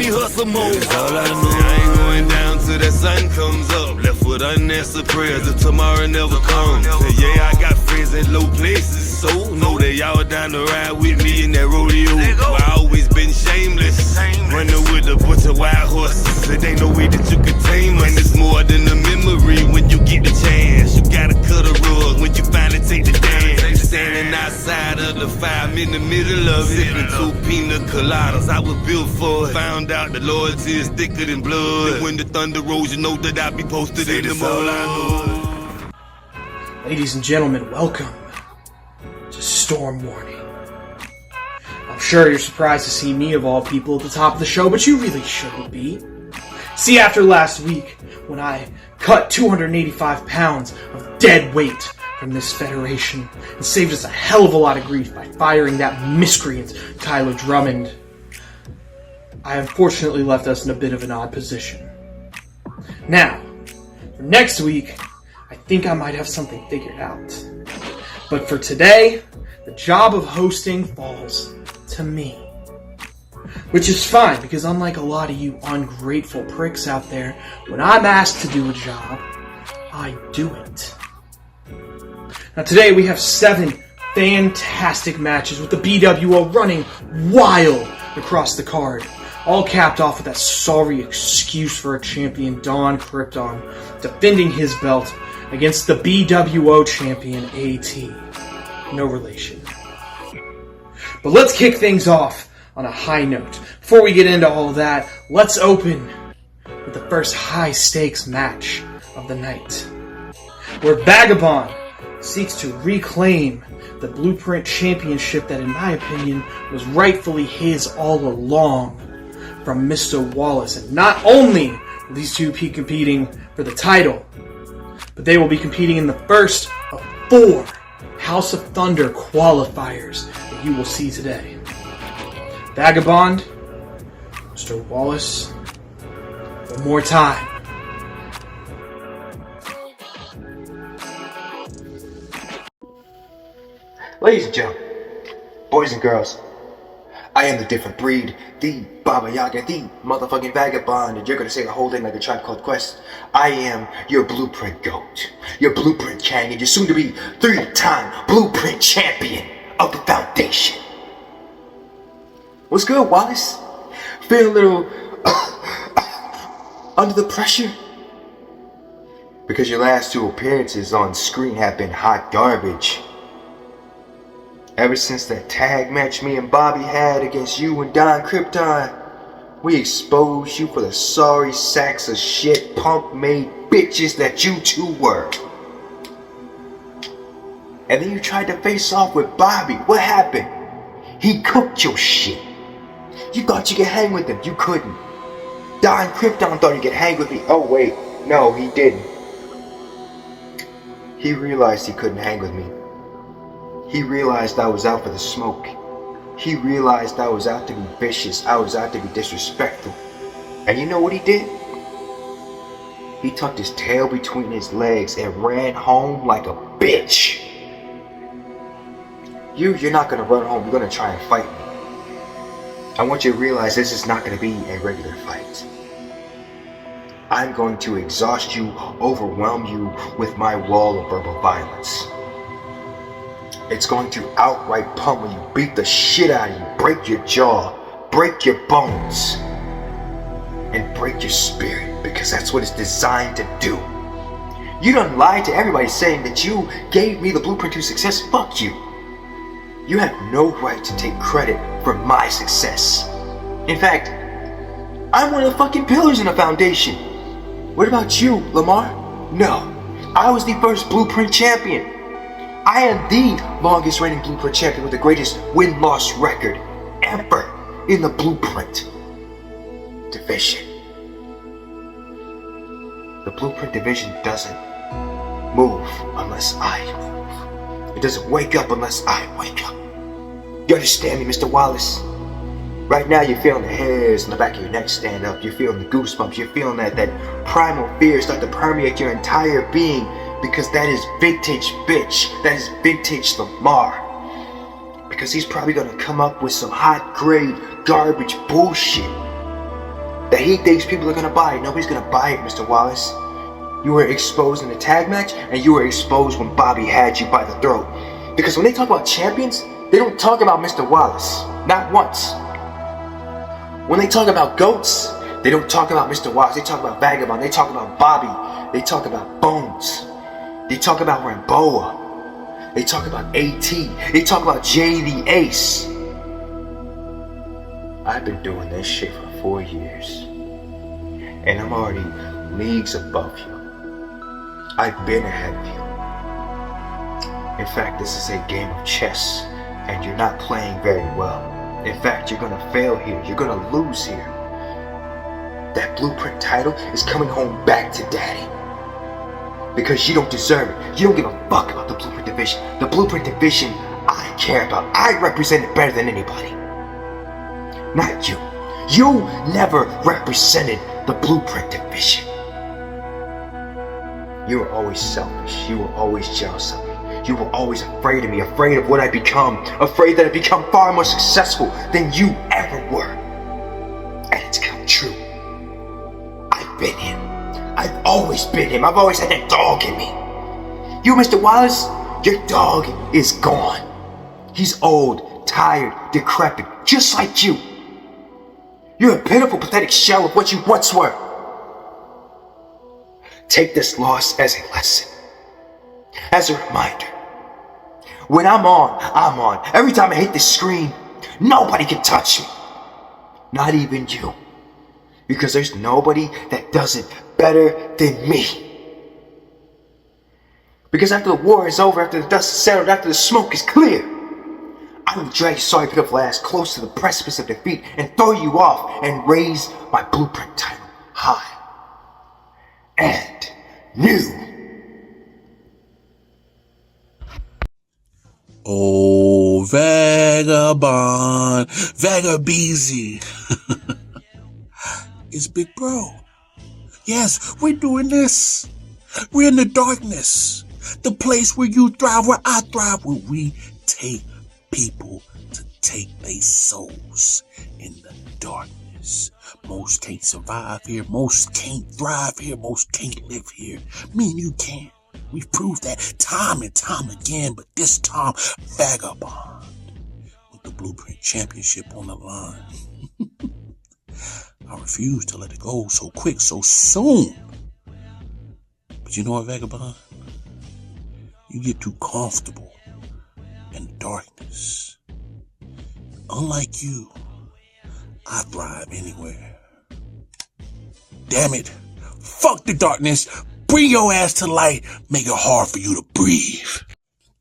hustle mode. That's all I know. I ain't going down till that sun comes up. Left with unanswered prayers if tomorrow never comes. Yeah, I got friends in low places, so know that y'all down to ride with me in that rodeo. I always been shameless, running with a bunch of wild horses. It ain't no way that you can tame us. It's more than a memory when you get the chance. You gotta cut a rug when you finally take the dance. Standing outside of the fire, I'm in the middle of it, sipping 2 pina coladas. I was built for it. Found out the loyalty is thicker than blood. And when the thunder rolls, you know that I be posted in the mud. Ladies and gentlemen, welcome to Storm Warning. I'm sure you're surprised to see me, of all people, at the top of the show, but you really shouldn't be. See, after last week, when I cut 285 pounds of dead weight from this federation and saved us a hell of a lot of grief by firing that miscreant Tyler Drummond, I unfortunately left us in a bit of an odd position. Now, for next week, I think I might have something figured out. But for today, the job of hosting falls to me. Which is fine, because unlike a lot of you ungrateful pricks out there, when I'm asked to do a job, I do it. Now today we have 7 fantastic matches with the BWO running wild across the card. All capped off with that sorry excuse for a champion, Don Krypton, defending his belt against the BWO champion, AT. No relation. But let's kick things off on a high note. Before we get into all of that, let's open with the first high-stakes match of the night, where Vagabond seeks to reclaim the Blueprint Championship that, in my opinion, was rightfully his all along from Mista Wallace. And not only will these two be competing for the title, but they will be competing in the first of 4 House of Thunder qualifiers that you will see today. Vagabond, Mr. Wallace, one more time. Ladies and gentlemen, boys and girls, I am the different breed, the Baba Yaga, the motherfucking Vagabond, and you're gonna say the whole thing like a Tribe Called Quest. I am your Blueprint GOAT, your Blueprint King, and your soon-to-be 3-time Blueprint Champion of the Foundation. What's good, Wallace? Feel a little under the pressure? Because your last 2 appearances on screen have been hot garbage. Ever since that tag match me and Bobby had against you and Don Krypton, we exposed you for the sorry sacks of shit punk-made bitches that you two were. And then you tried to face off with Bobby. What happened? He cooked your shit. You thought you could hang with him. You couldn't. Don Krypton thought he could hang with me. Oh wait, no, he didn't. He realized he couldn't hang with me. He realized I was out for the smoke. He realized I was out to be vicious. I was out to be disrespectful. And you know what he did? He tucked his tail between his legs and ran home like a bitch. You're not gonna run home. You're gonna try and fight me. I want you to realize this is not gonna be a regular fight. I'm going to exhaust you, overwhelm you with my wall of verbal violence. It's going to outright pummel you, beat the shit out of you, break your jaw, break your bones, and break your spirit, because that's what it's designed to do. You done lied to everybody saying that you gave me the blueprint to success. Fuck you. You have no right to take credit for my success. In fact, I'm one of the fucking pillars in the foundation. What about you, Lamar? No, I was the first blueprint champion. I am the longest reigning blueprint champion with the greatest win-loss record ever in the blueprint division. The blueprint division doesn't move unless I move. It doesn't wake up unless I wake up. You understand me, Mr. Wallace? Right now you're feeling the hairs on the back of your neck stand up. You're feeling the goosebumps. You're feeling that primal fear start to permeate your entire being. Because that is vintage bitch. That is vintage Lamar. Because he's probably gonna come up with some hot grade garbage bullshit. that he thinks people are gonna buy it. Nobody's gonna buy it, Mr. Wallace. You were exposed in the tag match, and you were exposed when Bobby had you by the throat. Because when they talk about champions, they don't talk about Mr. Wallace. Not once. When they talk about GOATs, they don't talk about Mr. Wallace. They talk about Vagabond. They talk about Bobby. They talk about Bones. They talk about Ramboa. They talk about AT. They talk about Jay the Ace. I've been doing this shit for 4 years. And I'm already leagues above you. I've been ahead of you. In fact, this is a game of chess, and you're not playing very well. In fact, you're gonna fail here. You're gonna lose here. That Blueprint title is coming home back to Daddy. Because you don't deserve it. You don't give a fuck about the Blueprint division. The Blueprint division I care about. I represent it better than anybody. Not you. You never represented the Blueprint division. You were always selfish. You were always jealous of me. You were always afraid of me, afraid of what I become, afraid that I become far more successful than you ever were. And it's come true. I've been him. I've always been him. I've always had that dog in me. You, Mr. Wallace, your dog is gone. He's old, tired, decrepit, just like you. You're a pitiful, pathetic shell of what you once were. Take this loss as a lesson, as a reminder. When I'm on, I'm on. Every time I hit the screen, nobody can touch me. Not even you. Because there's nobody that does it better than me. Because after the war is over, after the dust is settled, after the smoke is clear, I will drag your sorry pitiful ass close to the precipice of defeat and throw you off and raise my Blueprint title high and new. Oh, Vagabond, Vagabeezy. It's Big Bro. Yes, we're doing this. We're in the darkness. The place where you thrive, where I thrive, where we take people to take their souls in the darkness. Most can't survive here. Most can't thrive here. Most can't live here. Me and you can. We've proved that time and time again, but this time, Vagabond with the Blueprint Championship on the line. I refuse to let it go so quick, so soon. But you know what, Vagabond? You get too comfortable in the darkness. Unlike you, I thrive anywhere. Damn it. Fuck the darkness. Bring your ass to light. Make it hard for you to breathe.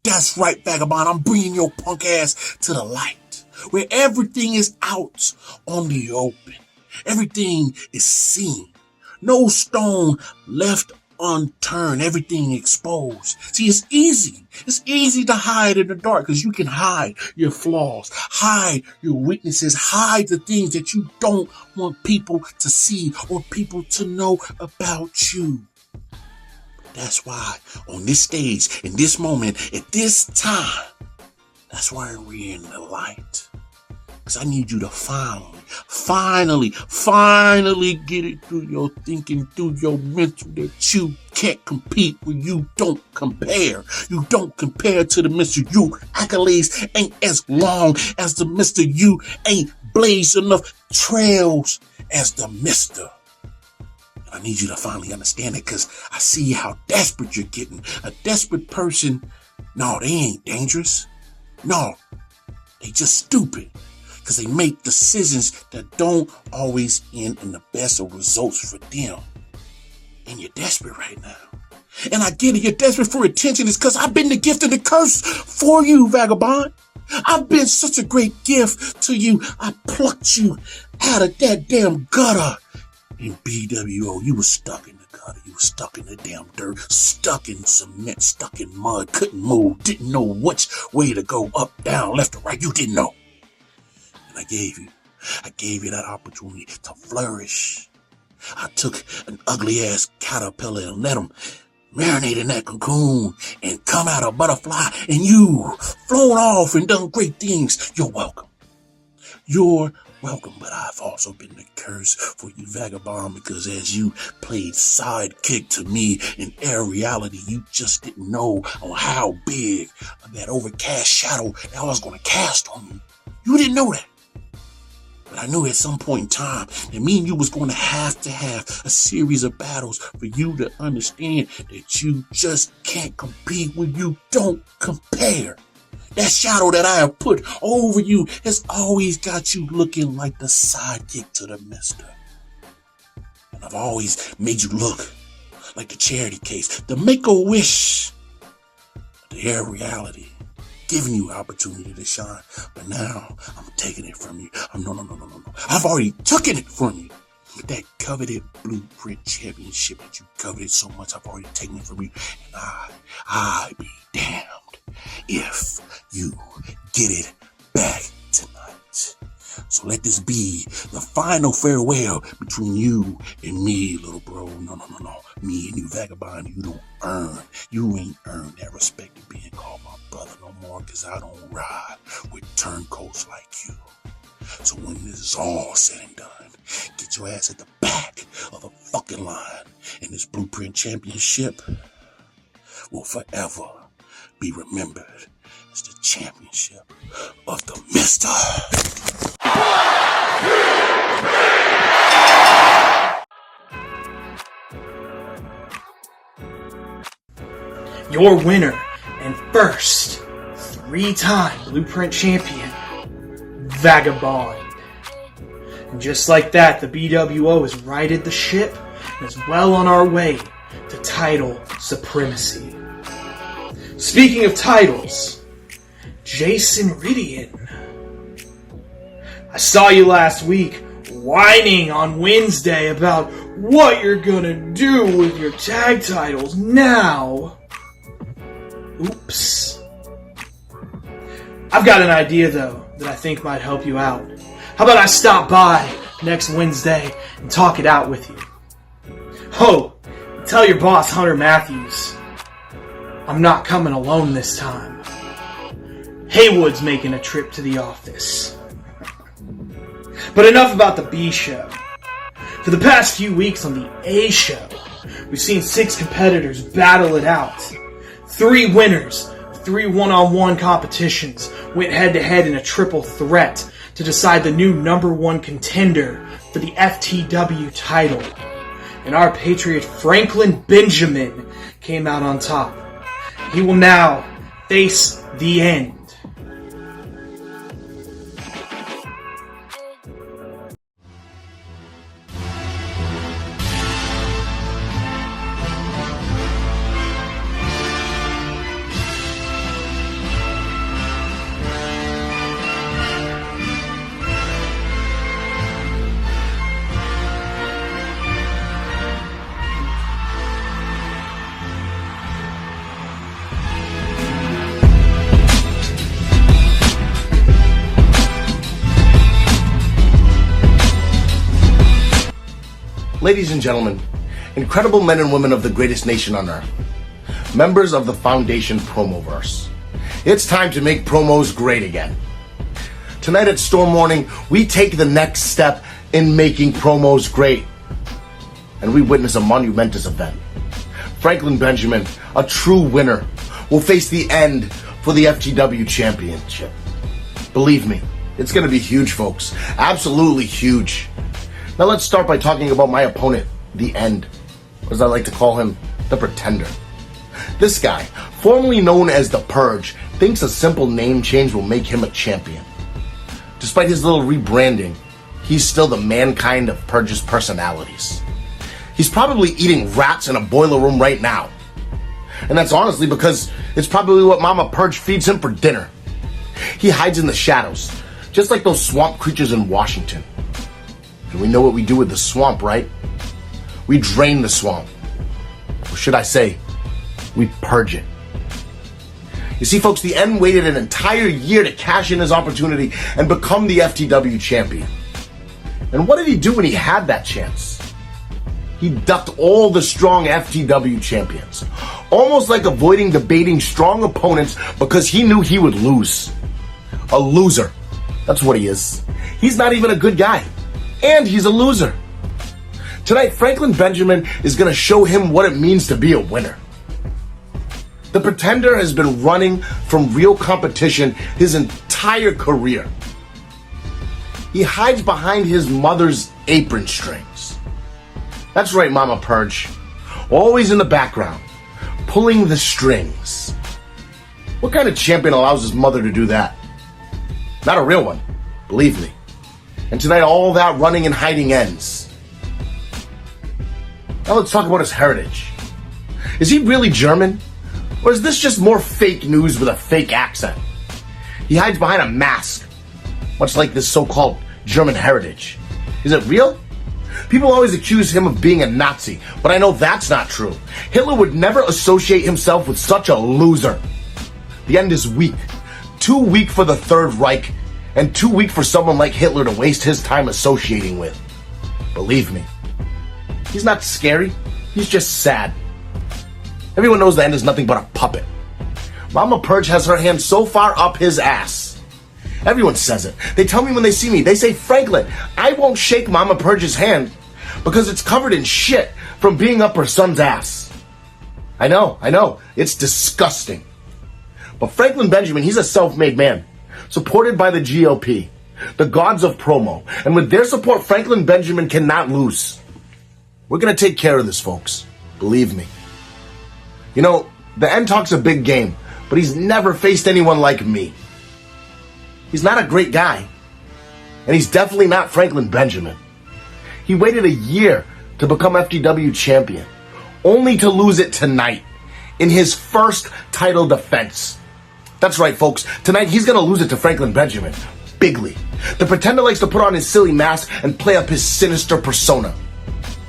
That's right, Vagabond. I'm bringing your punk ass to the light, where everything is out on the open. Everything is seen. No stone left unturned. Everything exposed. See, it's easy. It's easy to hide in the dark because you can hide your flaws, hide your weaknesses, hide the things that you don't want people to see or people to know about you. That's why on this stage, in this moment, at this time, that's why we're in the light. Because I need you to finally get it through your thinking, through your mental, that you can't compete when you don't compare. You don't compare to the Mr. You. Accolades ain't as long as the Mr. You. Ain't blazed enough trails as the Mr. I need you to finally understand it, because I see how desperate you're getting. A desperate person, no, they ain't dangerous. No, they just stupid. Because they make decisions that don't always end in the best of results for them. And you're desperate right now. And I get it, you're desperate for attention. It's because I've been the gift and the curse for you, Vagabond. I've been such a great gift to you. I plucked you out of that damn gutter. In BWO, you were stuck in the gutter. You were stuck in the damn dirt, stuck in cement, stuck in mud, couldn't move, didn't know which way to go, up, down, left or right. You didn't know. And I gave you that opportunity to flourish. I took an ugly ass caterpillar and let him marinate in that cocoon and come out a butterfly, and you flown off and done great things. You're welcome. You're welcome, but I've also been the curse for you, Vagabond, because as you played sidekick to me in Air Reality, you just didn't know on how big that overcast shadow that I was going to cast on you. You didn't know that. But I knew at some point in time that me and you was going to have a series of battles for you to understand that you just can't compete when you don't compare. That shadow that I have put over you has always got you looking like the sidekick to the Mista. And I've always made you look like the charity case, the Make-A-Wish, the Air Reality, giving you opportunity to shine. But now I'm taking it from you. No. I've already taken it from you. That coveted Blueprint Championship that you coveted so much, I've already taken it from you. And I be damned if you get it back tonight. So let this be the final farewell between you and me, little bro. No. Me and you, Vagabond, you ain't earned that respect of being called my brother no more, because I don't ride with turncoats like you. So when this is all said and done, get your ass at the back of the fucking line, and this Blueprint Championship will forever be remembered as the championship of the Mista. Your winner and first 3-time Blueprint champion, Vagabond. And just like that, the BWO has righted the ship and is well on our way to title supremacy. Speaking of titles, Jason Ridian. I saw you last week whining on Wednesday about what you're gonna do with your tag titles now. Oops. I've got an idea, though, that I think might help you out. How about I stop by next Wednesday and talk it out with you? Oh, tell your boss, Hunter Matthews, I'm not coming alone this time. Haywood's making a trip to the office. But enough about the B show. For the past few weeks on the A show, we've seen 6 competitors battle it out. 3 winners of 3 one-on-one competitions went head-to-head in a triple threat to decide the new #1 contender for the FTW title. And our Patriot Franklin Benjamin came out on top. He will now face the end. Ladies and gentlemen, incredible men and women of the greatest nation on earth, members of the Foundation Promoverse, it's time to make promos great again. Tonight at Storm Morning, we take the next step in making promos great, and we witness a monumentous event. Franklin Benjamin, a true winner, will face the end for the FTW Championship. Believe me, it's going to be huge, folks. Absolutely huge. Now let's start by talking about my opponent, The End, or as I like to call him, The Pretender. This guy, formerly known as The Purge, thinks a simple name change will make him a champion. Despite his little rebranding, he's still the mankind of Purge's personalities. He's probably eating rats in a boiler room right now. And that's honestly because it's probably what Mama Purge feeds him for dinner. He hides in the shadows, just like those swamp creatures in Washington. And we know what we do with the swamp, right? We drain the swamp. Or should I say, we purge it. You see, folks, The End waited an entire year to cash in his opportunity and become the FTW champion. And what did he do when he had that chance? He ducked all the strong FTW champions, almost like avoiding debating strong opponents because he knew he would lose. A loser. That's what he is. He's not even a good guy. And he's a loser. Tonight, Franklin Benjamin is going to show him what it means to be a winner. The Pretender has been running from real competition his entire career. He hides behind his mother's apron strings. That's right, Mama Purge. Always in the background, pulling the strings. What kind of champion allows his mother to do that? Not a real one, believe me. And tonight all that running and hiding ends. Now let's talk about his heritage. Is he really German? Or is this just more fake news with a fake accent? He hides behind a mask, much like this so-called German heritage. Is it real? People always accuse him of being a Nazi, but I know that's not true. Hitler would never associate himself with such a loser. The end is weak. Too weak for the Third Reich, and too weak for someone like Hitler to waste his time associating with. Believe me. He's not scary, he's just sad. Everyone knows the end is nothing but a puppet. Mama Purge has her hand so far up his ass. Everyone says it. They tell me when they see me, they say, Franklin, I won't shake Mama Purge's hand because it's covered in shit from being up her son's ass. I know, it's disgusting. But Franklin Benjamin, he's a self-made man, supported by the GOP, the gods of promo, and with their support, Franklin Benjamin cannot lose. We're gonna take care of this, folks. Believe me. You know, the End talks a big game, but he's never faced anyone like me. He's not a great guy, and he's definitely not Franklin Benjamin. He waited a year to become FTW champion, only to lose it tonight in his first title defense. That's right, folks. Tonight he's gonna lose it to Franklin Benjamin, bigly. The Pretender likes to put on his silly mask and play up his sinister persona.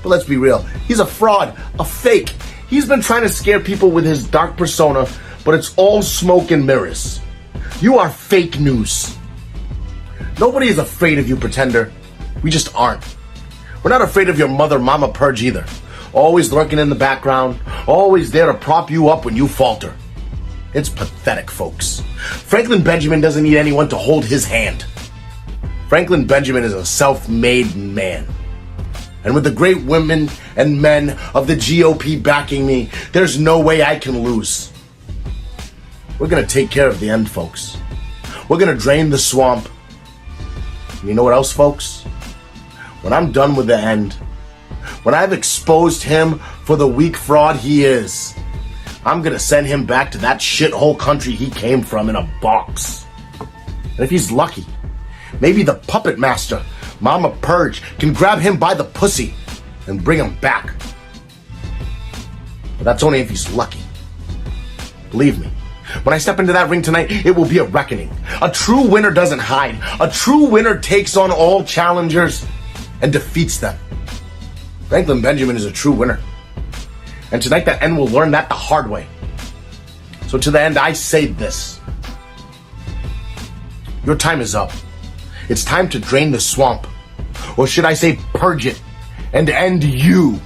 But let's be real, he's a fraud, a fake. He's been trying to scare people with his dark persona, but it's all smoke and mirrors. You are fake news. Nobody is afraid of you, Pretender. We just aren't. We're not afraid of your mother, Mama Purge, either. Always lurking in the background, always there to prop you up when you falter. It's pathetic, folks. Franklin Benjamin doesn't need anyone to hold his hand. Franklin Benjamin is a self-made man. And with the great women and men of the GOP backing me, there's no way I can lose. We're gonna take care of the End, folks. We're gonna drain the swamp. And you know what else, folks? When I'm done with the End, when I've exposed him for the weak fraud he is, I'm gonna send him back to that shithole country he came from in a box. And if he's lucky, maybe the puppet master, Mama Purge, can grab him by the pussy and bring him back. But that's only if he's lucky. Believe me, when I step into that ring tonight, it will be a reckoning. A true winner doesn't hide. A true winner takes on all challengers and defeats them. Franklin Benjamin is a true winner. And tonight the End will learn that the hard way. So to the End, I say this. Your time is up. It's time to drain the swamp. Or should I say purge it and end you.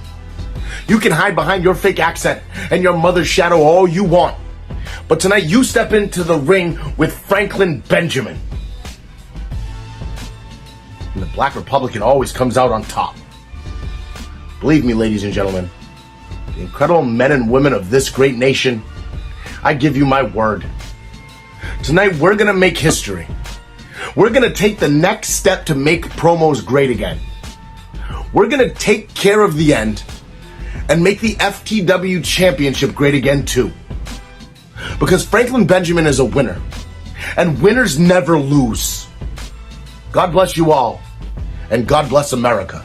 You can hide behind your fake accent and your mother's shadow all you want. But tonight you step into the ring with Franklin Benjamin. And the Black Republican always comes out on top. Believe me, ladies and gentlemen, the incredible men and women of this great nation, I give you my word. Tonight we're gonna make history. We're gonna take the next step to make promos great again. We're gonna take care of the End and make the FTW Championship great again too. Because Franklin Benjamin is a winner, and winners never lose. God bless you all, and God bless America.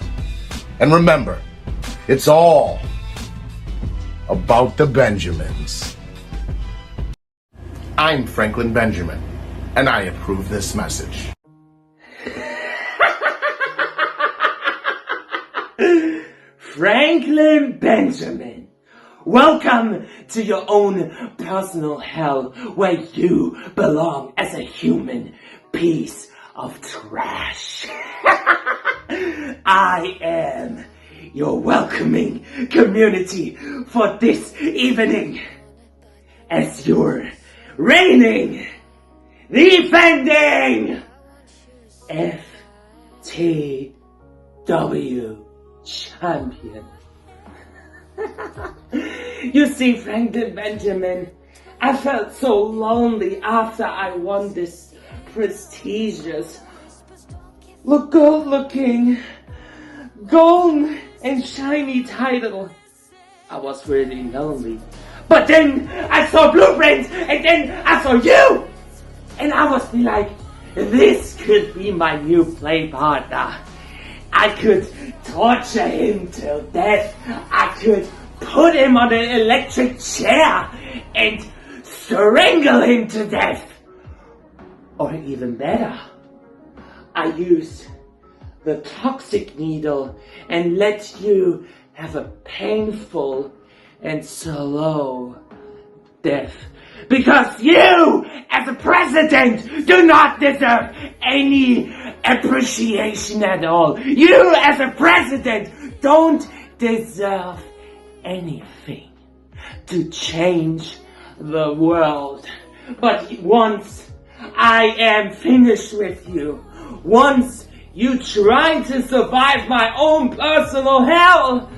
And remember, it's all about the Benjamins. I'm Franklin Benjamin, and I approve this message. Franklin Benjamin, welcome to your own personal hell where you belong as a human piece of trash. I am your welcoming community for this evening as your reigning, defending FTW champion. You see, Franklin Benjamin, I felt so lonely after I won this prestigious, good-looking, gold and shiny title. I was really lonely. But then I saw Blueprint, and then I saw you! And I was like, this could be my new play partner. I could torture him till death. I could put him on an electric chair and strangle him to death. Or even better, I used the toxic needle and let you have a painful and slow death. Because you, as a president, do not deserve any appreciation at all. You, as a president, don't deserve anything to change the world. But once I am finished with you, once you try to survive my own personal hell,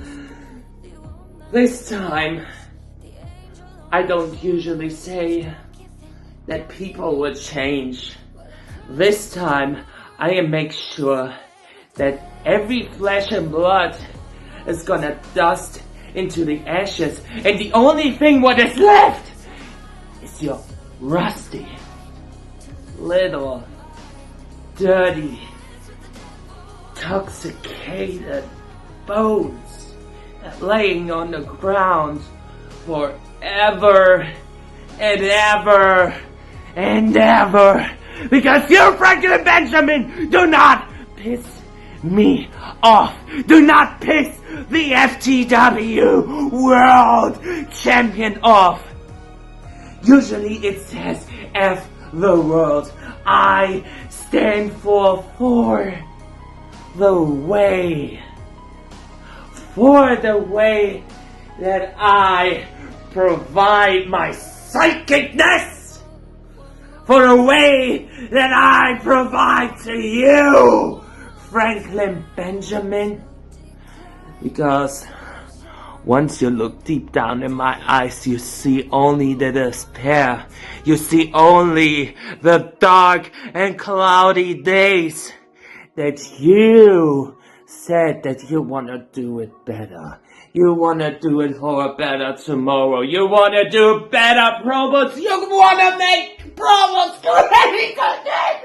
this time, I don't usually say that people will change. This time, I am make sure that every flesh and blood is gonna dust into the ashes, and the only thing what is left is your rusty, little, dirty, toxicated bones laying on the ground forever and ever and ever. Because you, Franklin Benjamin, do not piss me off. Do not piss the FTW World Champion off. Usually it says F the world. I stand for the way. For the way that I provide my psychicness. For the way that I provide to you, Franklin Benjamin. Because once you look deep down in my eyes, you see only the despair. You see only the dark and cloudy days that you said that you want to do it better. You want to do it for a better tomorrow. You want to do better promos. You want to make promos great again.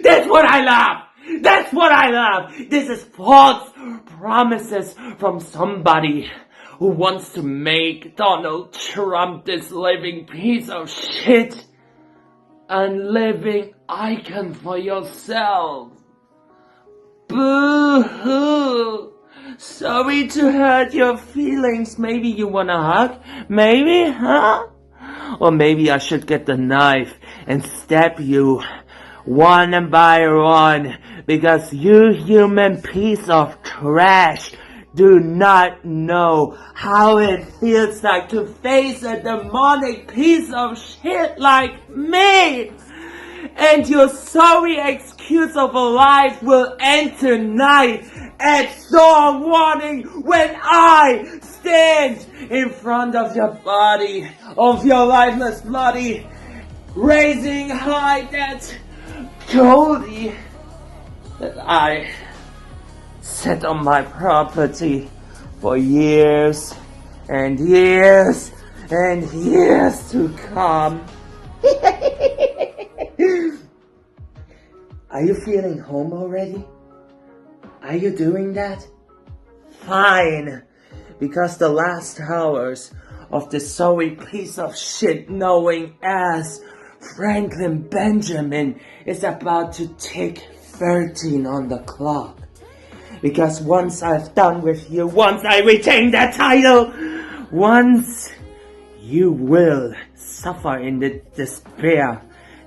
That's what I love. That's what I love. This is false promises from somebody who wants to make Donald Trump this living piece of shit a living icon for yourself. Boo-hoo. Sorry to hurt your feelings. Maybe you want a hug? Maybe, huh? Or maybe I should get the knife and stab you one by one, because you human piece of trash do not know how it feels like to face a demonic piece of shit like me. And your sorry excuse of a life will end tonight at Storm Warning when I stand in front of your body, of your lifeless body, raising high that Goldie that I sat on my property for years and years and years to come. Are you feeling home already? Are you doing that? Fine, because the last hours of this sorry piece of shit knowing ass Franklin Benjamin is about to tick 13 on the clock. Because once I've done with you, once I retain that title, once you will suffer in the despair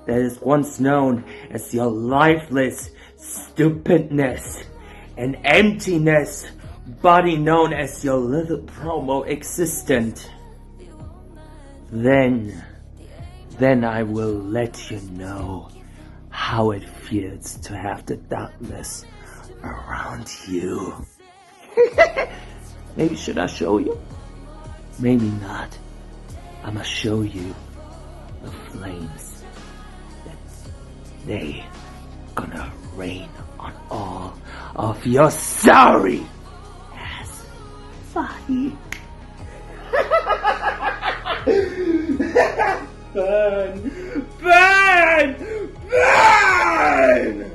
that is once known as your lifeless stupidness and emptiness, body known as your little promo existent, then I will let you know how it feels to have the darkness around you. Maybe should I show you? Maybe not. I'ma show you the flames that they gonna rain on all of your sorry ass body. Burn! Burn! Burn!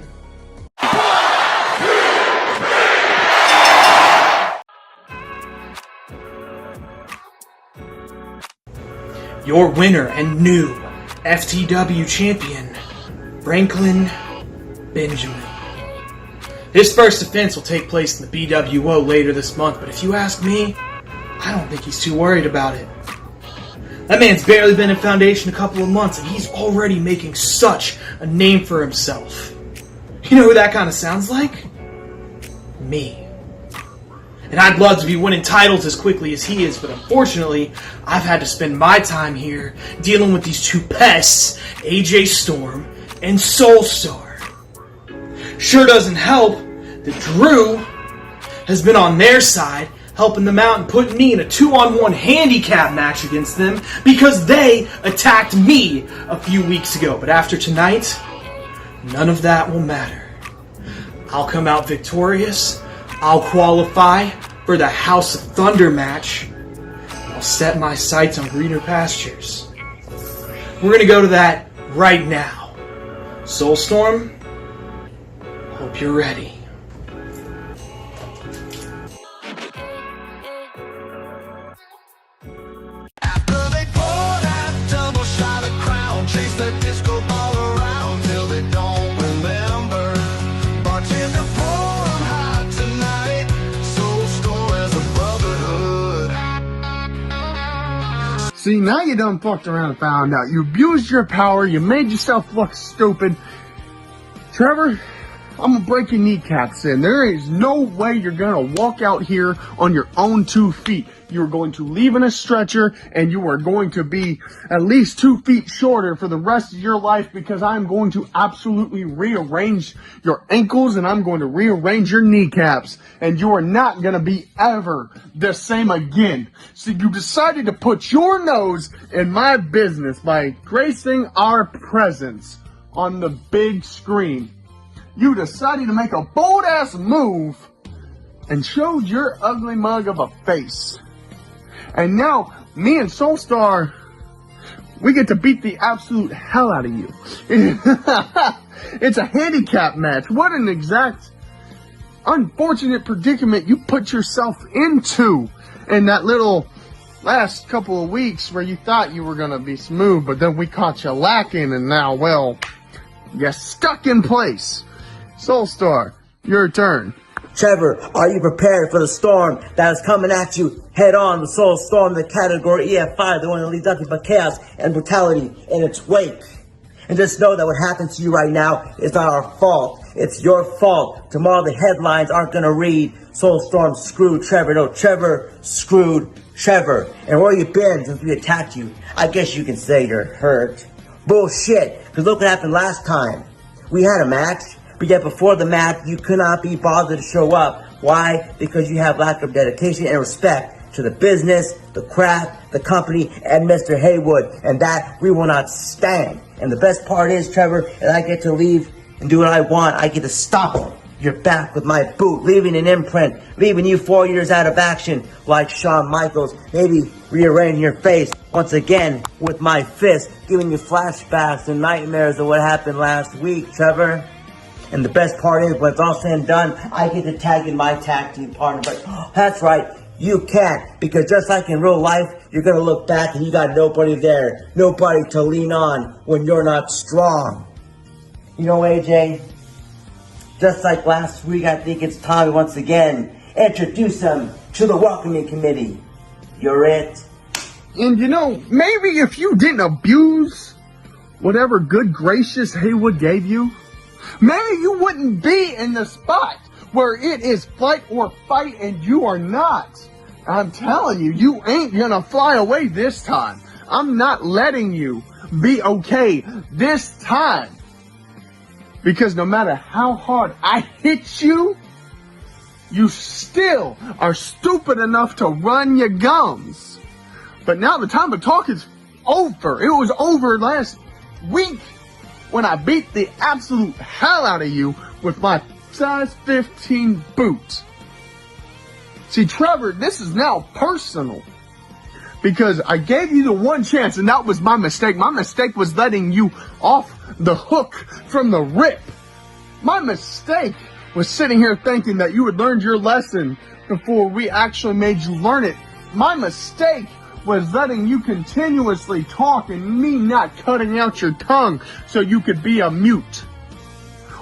Your winner and new FTW champion, Franklin Benjamin. His first defense will take place in the BWO later this month, but if you ask me, I don't think he's too worried about it. That man's barely been in Foundation a couple of months, and he's already making such a name for himself. You know who that kind of sounds like? Me. And I'd love to be winning titles as quickly as he is, but unfortunately, I've had to spend my time here dealing with these two pests, AJ Storm and Soulstorm. Sure doesn't help that Drew has been on their side, helping them out and putting me in a 2-on-1 handicap match against them because they attacked me a few weeks ago. But after tonight, none of that will matter. I'll come out victorious. I'll qualify for the House of Thunder match. I'll set my sights on greener pastures. We're going to go to that right now. Soulstorm, hope you're ready. See, now you done fucked around and found out. You abused your power, you made yourself look stupid. Trevor, I'm gonna break your kneecaps in. There is no way you're gonna walk out here on your own 2 feet. You're going to leave in a stretcher, and you are going to be at least 2 feet shorter for the rest of your life because I'm going to absolutely rearrange your ankles and I'm going to rearrange your kneecaps. And you are not going to be ever the same again. So you decided to put your nose in my business by gracing our presence on the big screen. You decided to make a bold-ass move and showed your ugly mug of a face. And now, me and Soulstar, we get to beat the absolute hell out of you. It's a handicap match. What an exact unfortunate predicament you put yourself into in that little last couple of weeks where you thought you were going to be smooth, but then we caught you lacking, and now, well, you're stuck in place. Soulstar, your turn. Trevor, are you prepared for the storm that is coming at you head on? The Soulstorm, the category EF5, the one that leads nothing but chaos and brutality in its wake. And just know that what happened to you right now is not our fault. It's your fault. Tomorrow the headlines aren't going to read Soulstorm screwed Trevor. No, Trevor screwed Trevor. And where you been since we attacked you? I guess you can say you're hurt. Bullshit. Because look what happened last time. We had a match. But yet before the match, you could not be bothered to show up. Why? Because you have lack of dedication and respect to the business, the craft, the company, and Mr. Haywood. And that we will not stand. And the best part is, Trevor, that I get to leave and do what I want. I get to stop your back with my boot, leaving an imprint, leaving you 4 years out of action like Shawn Michaels, maybe rearranging your face once again with my fist, giving you flashbacks and nightmares of what happened last week, Trevor. And the best part is, when it's all said and done, I get to tag in my tag team partner. But that's right, you can't. Because just like in real life, you're going to look back and you got nobody there. Nobody to lean on when you're not strong. You know, AJ, just like last week, I think it's time to once again introduce them to the welcoming committee. You're it. And you know, maybe if you didn't abuse whatever good gracious Haywood gave you, maybe you wouldn't be in the spot where it is flight or fight and you are not. I'm telling you, you ain't gonna fly away this time. I'm not letting you be okay this time. Because no matter how hard I hit you, you still are stupid enough to run your gums. But now the time to talk is over. It was over last week when I beat the absolute hell out of you with my size 15 boot. See, Trevor, this is now personal. Because I gave you the one chance, and that was my mistake. My mistake was letting you off the hook from the rip. My mistake was sitting here thinking that you had learned your lesson before we actually made you learn it. My mistake was letting you continuously talk and me not cutting out your tongue so you could be a mute.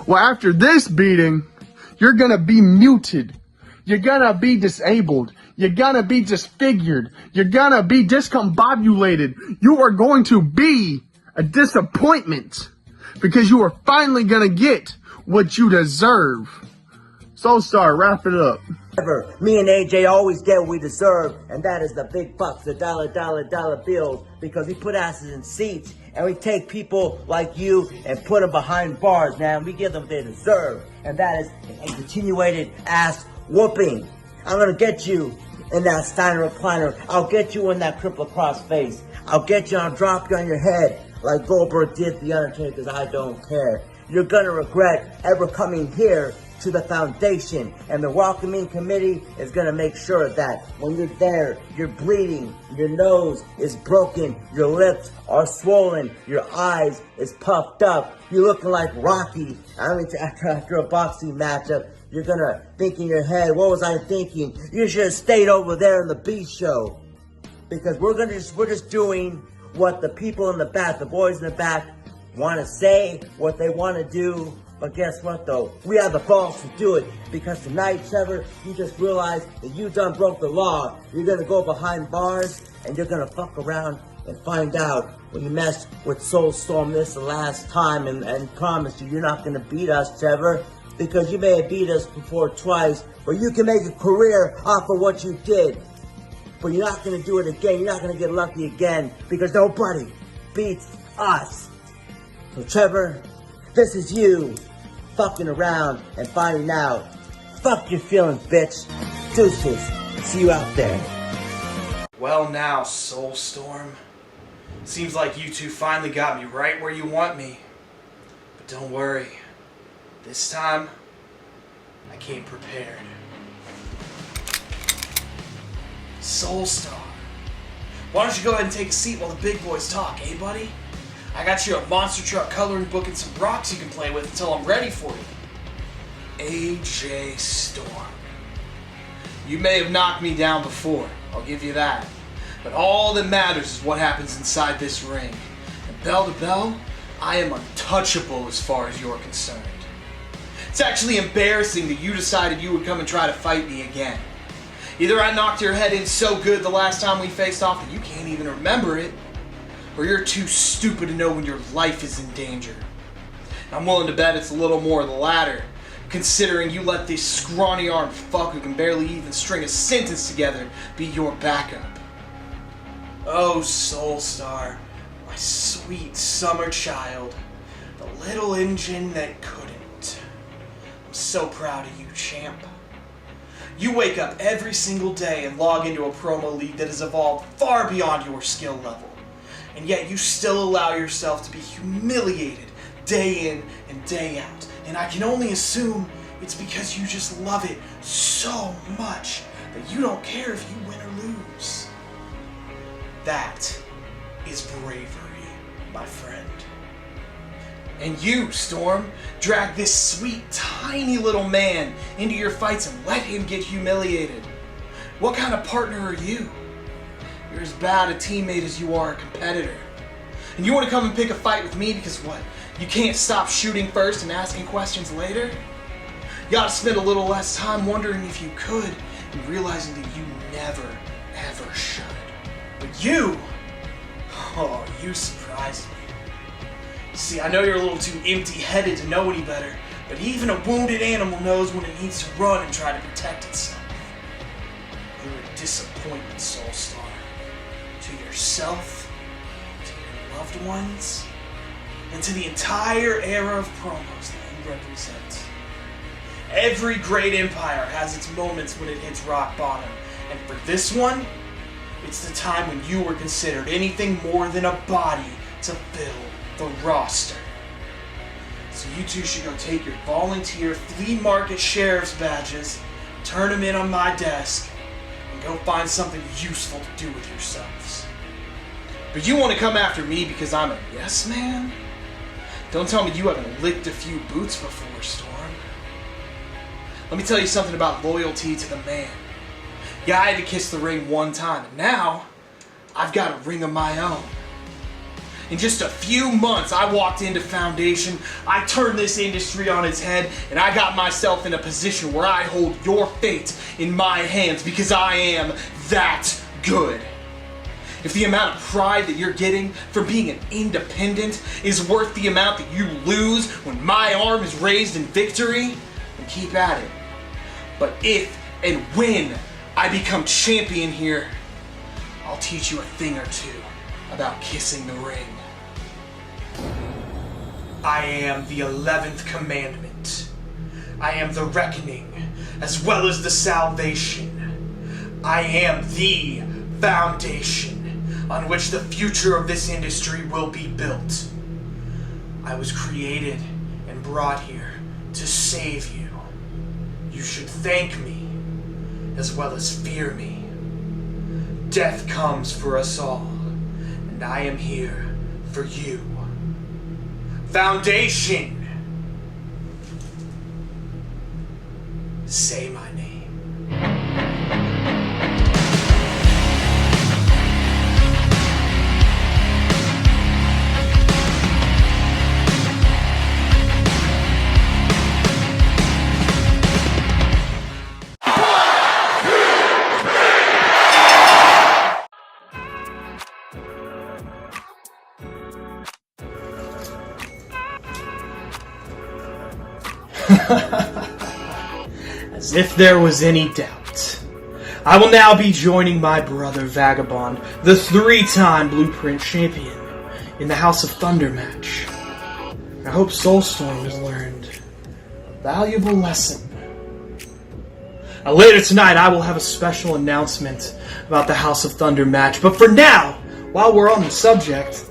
Well, after this beating, you're gonna be muted. You're gonna be disabled. You're gonna be disfigured. You're gonna be discombobulated. You are going to be a disappointment because you are finally gonna get what you deserve. Soulstar, wrap it up. Me and AJ always get what we deserve, and that is the big bucks, the dollar bills, because we put asses in seats, and we take people like you and put them behind bars, man. We give them what they deserve, and that is a continuated ass whooping. I'm gonna get you in that Steiner recliner. I'll get you in that cripple cross face. I'll get you, I'll drop you on your head like Goldberg did The Undertaker, because I don't care. You're gonna regret ever coming here to the foundation, and the welcoming committee is gonna make sure that when you're there, you're bleeding, your nose is broken, your lips are swollen, your eyes is puffed up, you're looking like Rocky. I mean, after a boxing matchup, you're gonna think in your head, what was I thinking? You should have stayed over there in the B show. Because we're just doing what the people in the back, the boys in the back, want to say, what they want to do. But guess what though? We have the balls to do it, because tonight, Trevor, you just realized that you done broke the law. You're gonna go behind bars, and you're gonna fuck around and find out when you mess with Soulstorm this the last time, and promise you're not gonna beat us, Trevor, because you may have beat us before twice, but you can make a career off of what you did. But you're not gonna do it again. You're not gonna get lucky again, because nobody beats us. So Trevor, this is you fucking around and finding out. Fuck your feelings, bitch. Deuces. See you out there. Well now, Soulstorm. Seems like you two finally got me right where you want me. But don't worry. This time, I came prepared. Soulstorm. Why don't you go ahead and take a seat while the big boys talk, eh, buddy? I got you a monster truck coloring book and some rocks you can play with until I'm ready for you. AJ Storm. You may have knocked me down before, I'll give you that. But all that matters is what happens inside this ring. And bell to bell, I am untouchable as far as you're concerned. It's actually embarrassing that you decided you would come and try to fight me again. Either I knocked your head in so good the last time we faced off that you can't even remember it, or you're too stupid to know when your life is in danger. I'm willing to bet it's a little more of the latter, considering you let this scrawny-armed fuck who can barely even string a sentence together be your backup. Oh, Soulstar, my sweet summer child, the little engine that couldn't. I'm so proud of you, champ. You wake up every single day and log into a promo league that has evolved far beyond your skill level. And yet you still allow yourself to be humiliated day in and day out. And I can only assume it's because you just love it so much that you don't care if you win or lose. That is bravery, my friend. And you, Storm, drag this sweet, tiny little man into your fights and let him get humiliated. What kind of partner are you? You're as bad a teammate as you are a competitor. And you want to come and pick a fight with me because what? You can't stop shooting first and asking questions later? You ought to spend a little less time wondering if you could and realizing that you never, ever should. But you, oh, you surprised me. See, I know you're a little too empty-headed to know any better, but even a wounded animal knows when it needs to run and try to protect itself. You're a disappointment, Soulstorm. To yourself, to your loved ones, and to the entire era of promos that represent. Every great empire has its moments when it hits rock bottom, and for this one, it's the time when you were considered anything more than a body to fill the roster. So you two should go take your volunteer flea market sheriff's badges, turn them in on my desk, and go find something useful to do with yourselves. But you want to come after me because I'm a yes man? Don't tell me you haven't licked a few boots before, Storm. Let me tell you something about loyalty to the man. Yeah, I had to kiss the ring one time, and now I've got a ring of my own. In just a few months, I walked into Foundation, I turned this industry on its head, and I got myself in a position where I hold your fate in my hands because I am that good. If the amount of pride that you're getting for being an independent is worth the amount that you lose when my arm is raised in victory, then keep at it. But if and when I become champion here, I'll teach you a thing or two about kissing the ring. I am the 11th commandment. I am the reckoning, as well as the salvation. I am the foundation on which the future of this industry will be built. I was created and brought here to save you. You should thank me, as well as fear me. Death comes for us all, and I am here for you. Foundation! Say my name. As if there was any doubt. I will now be joining my brother Vagabond, the 3-time Blueprint champion, in the House of Thunder match. I hope Soulstorm has learned a valuable lesson. Now, later tonight I will have a special announcement about the House of Thunder match, but for now, while we're on the subject,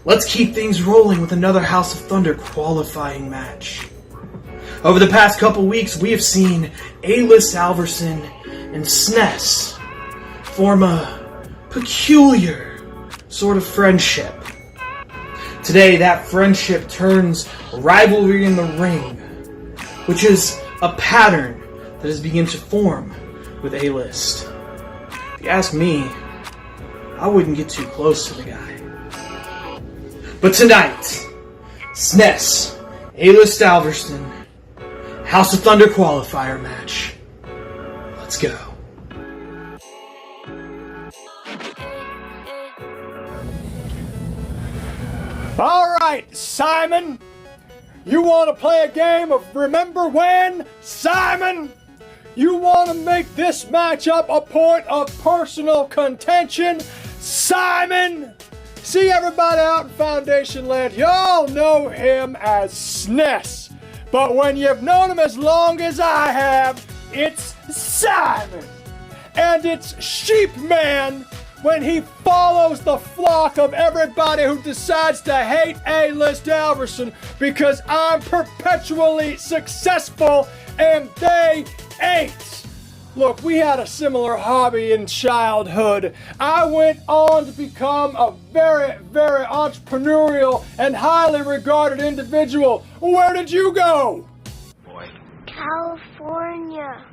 let's keep things rolling with another House of Thunder qualifying match. Over the past couple weeks, we have seen A-List Alverson and SNES form a peculiar sort of friendship. Today, that friendship turns rivalry in the ring, which is a pattern that has begun to form with A-List. If you ask me, I wouldn't get too close to the guy. But tonight, SNES, A-List Alverson, House of Thunder Qualifier match. Let's go. Alright, Simon! You want to play a game of Remember When, Simon? You want to make this matchup a point of personal contention, Simon? See everybody out in Foundation Land, y'all know him as SNES. But when you've known him as long as I have, it's Simon. And it's Sheep Man when he follows the flock of everybody who decides to hate A-List Alverson because I'm perpetually successful and they ain't. Look, we had a similar hobby in childhood. I went on to become a very, very entrepreneurial and highly regarded individual. Where did you go? California.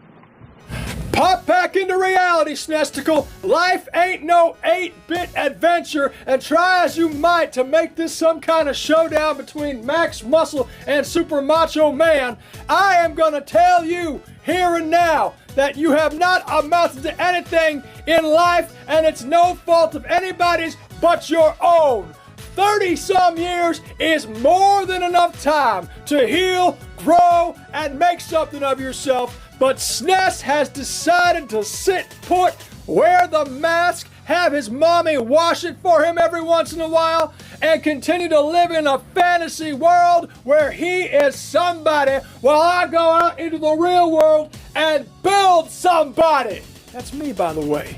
Pop back into reality, Snesticle. Life ain't no 8-bit adventure, and try as you might to make this some kind of showdown between Max Muscle and Super Macho Man, I am gonna tell you here and now that you have not amounted to anything in life, and it's no fault of anybody's but your own. 30-some years is more than enough time to heal, grow, and make something of yourself, but SNES has decided to sit put, wear the mask, have his mommy wash it for him every once in a while, and continue to live in a fantasy world where he is somebody while I go out into the real world and build somebody. That's me, by the way.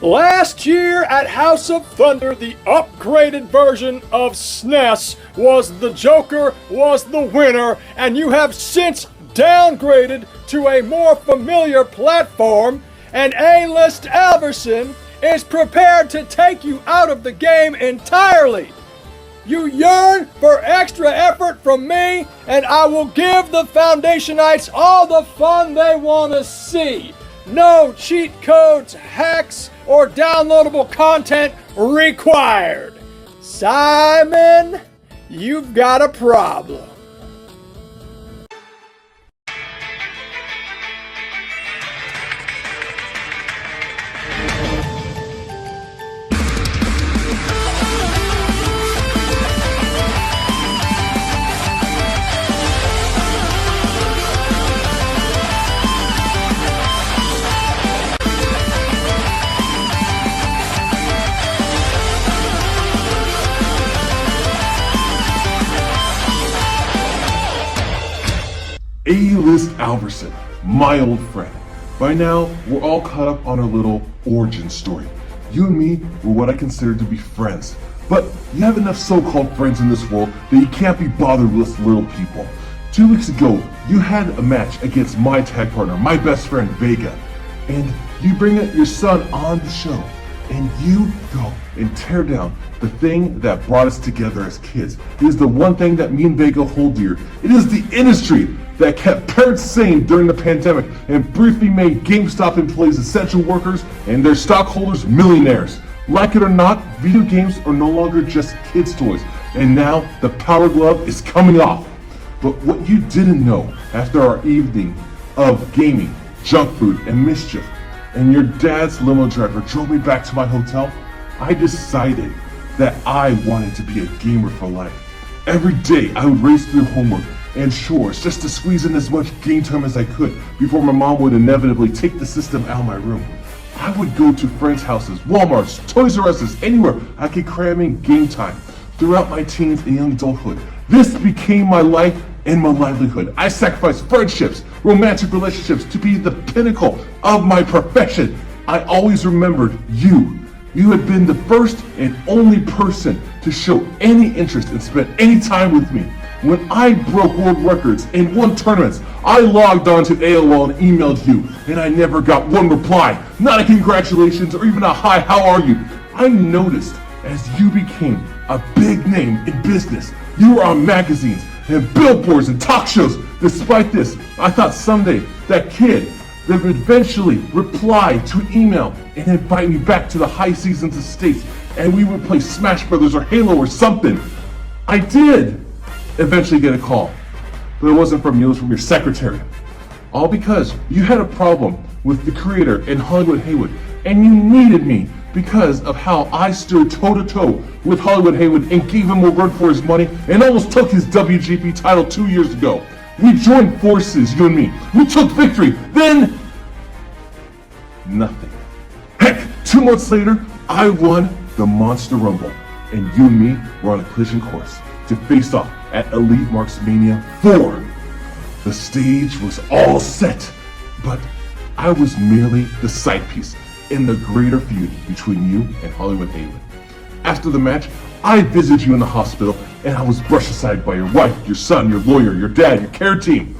Last year at House of Thunder, the upgraded version of SNES was the Joker, was the winner, and you have since downgraded to a more familiar platform, and A-list Alverson is prepared to take you out of the game entirely. You yearn for extra effort from me, and I will give the Foundationites all the fun they want to see. No cheat codes, hacks, or downloadable content required. Simon, you've got a problem. A-list Alverson, my old friend. By now, we're all caught up on our little origin story. You and me were what I consider to be friends. But you have enough so-called friends in this world that you can't be bothered with little people. 2 weeks ago, you had a match against my tag partner, my best friend Vega. And you bring your son on the show. And you go and tear down the thing that brought us together as kids. It is the one thing that me and Vega hold dear. It is the industry that kept parents sane during the pandemic and briefly made GameStop employees essential workers and their stockholders millionaires. Like it or not, video games are no longer just kids' toys, and now the Power Glove is coming off. But what you didn't know after our evening of gaming, junk food, and mischief, and your dad's limo driver drove me back to my hotel, I decided that I wanted to be a gamer for life. Every day I would race through homework and chores just to squeeze in as much game time as I could before my mom would inevitably take the system out of my room. I would go to friends' houses, Walmarts, Toys R Us's, anywhere I could cram in game time. Throughout my teens and young adulthood, this became my life and my livelihood. I sacrificed friendships, romantic relationships to be the pinnacle of my profession. I always remembered you. You had been the first and only person to show any interest and spend any time with me. When I broke world records and won tournaments, I logged on to AOL and emailed you, and I never got one reply, not a congratulations or even a hi, how are you? I noticed as you became a big name in business, you were on magazines and billboards and talk shows. Despite this, I thought someday that kid that would eventually reply to an email and invite me back to the high seasons estates, and we would play Smash Brothers or Halo or something. I did eventually get a call, but it wasn't from you, it was from your secretary. All because you had a problem with the creator in Hollywood Haywood, and you needed me because of how I stood toe-to-toe with Hollywood Haywood and gave him a run for his money and almost took his WGP title 2 years ago. We joined forces, you and me. We took victory. Then, nothing. Heck, 2 months later, I won the Monster Rumble, and you and me were on a collision course to face off at Elite Marks Mania 4. The stage was all set, but I was merely the side piece in the greater feud between you and Hollywood Haywood. After the match, I visited you in the hospital, and I was brushed aside by your wife, your son, your lawyer, your dad, your care team.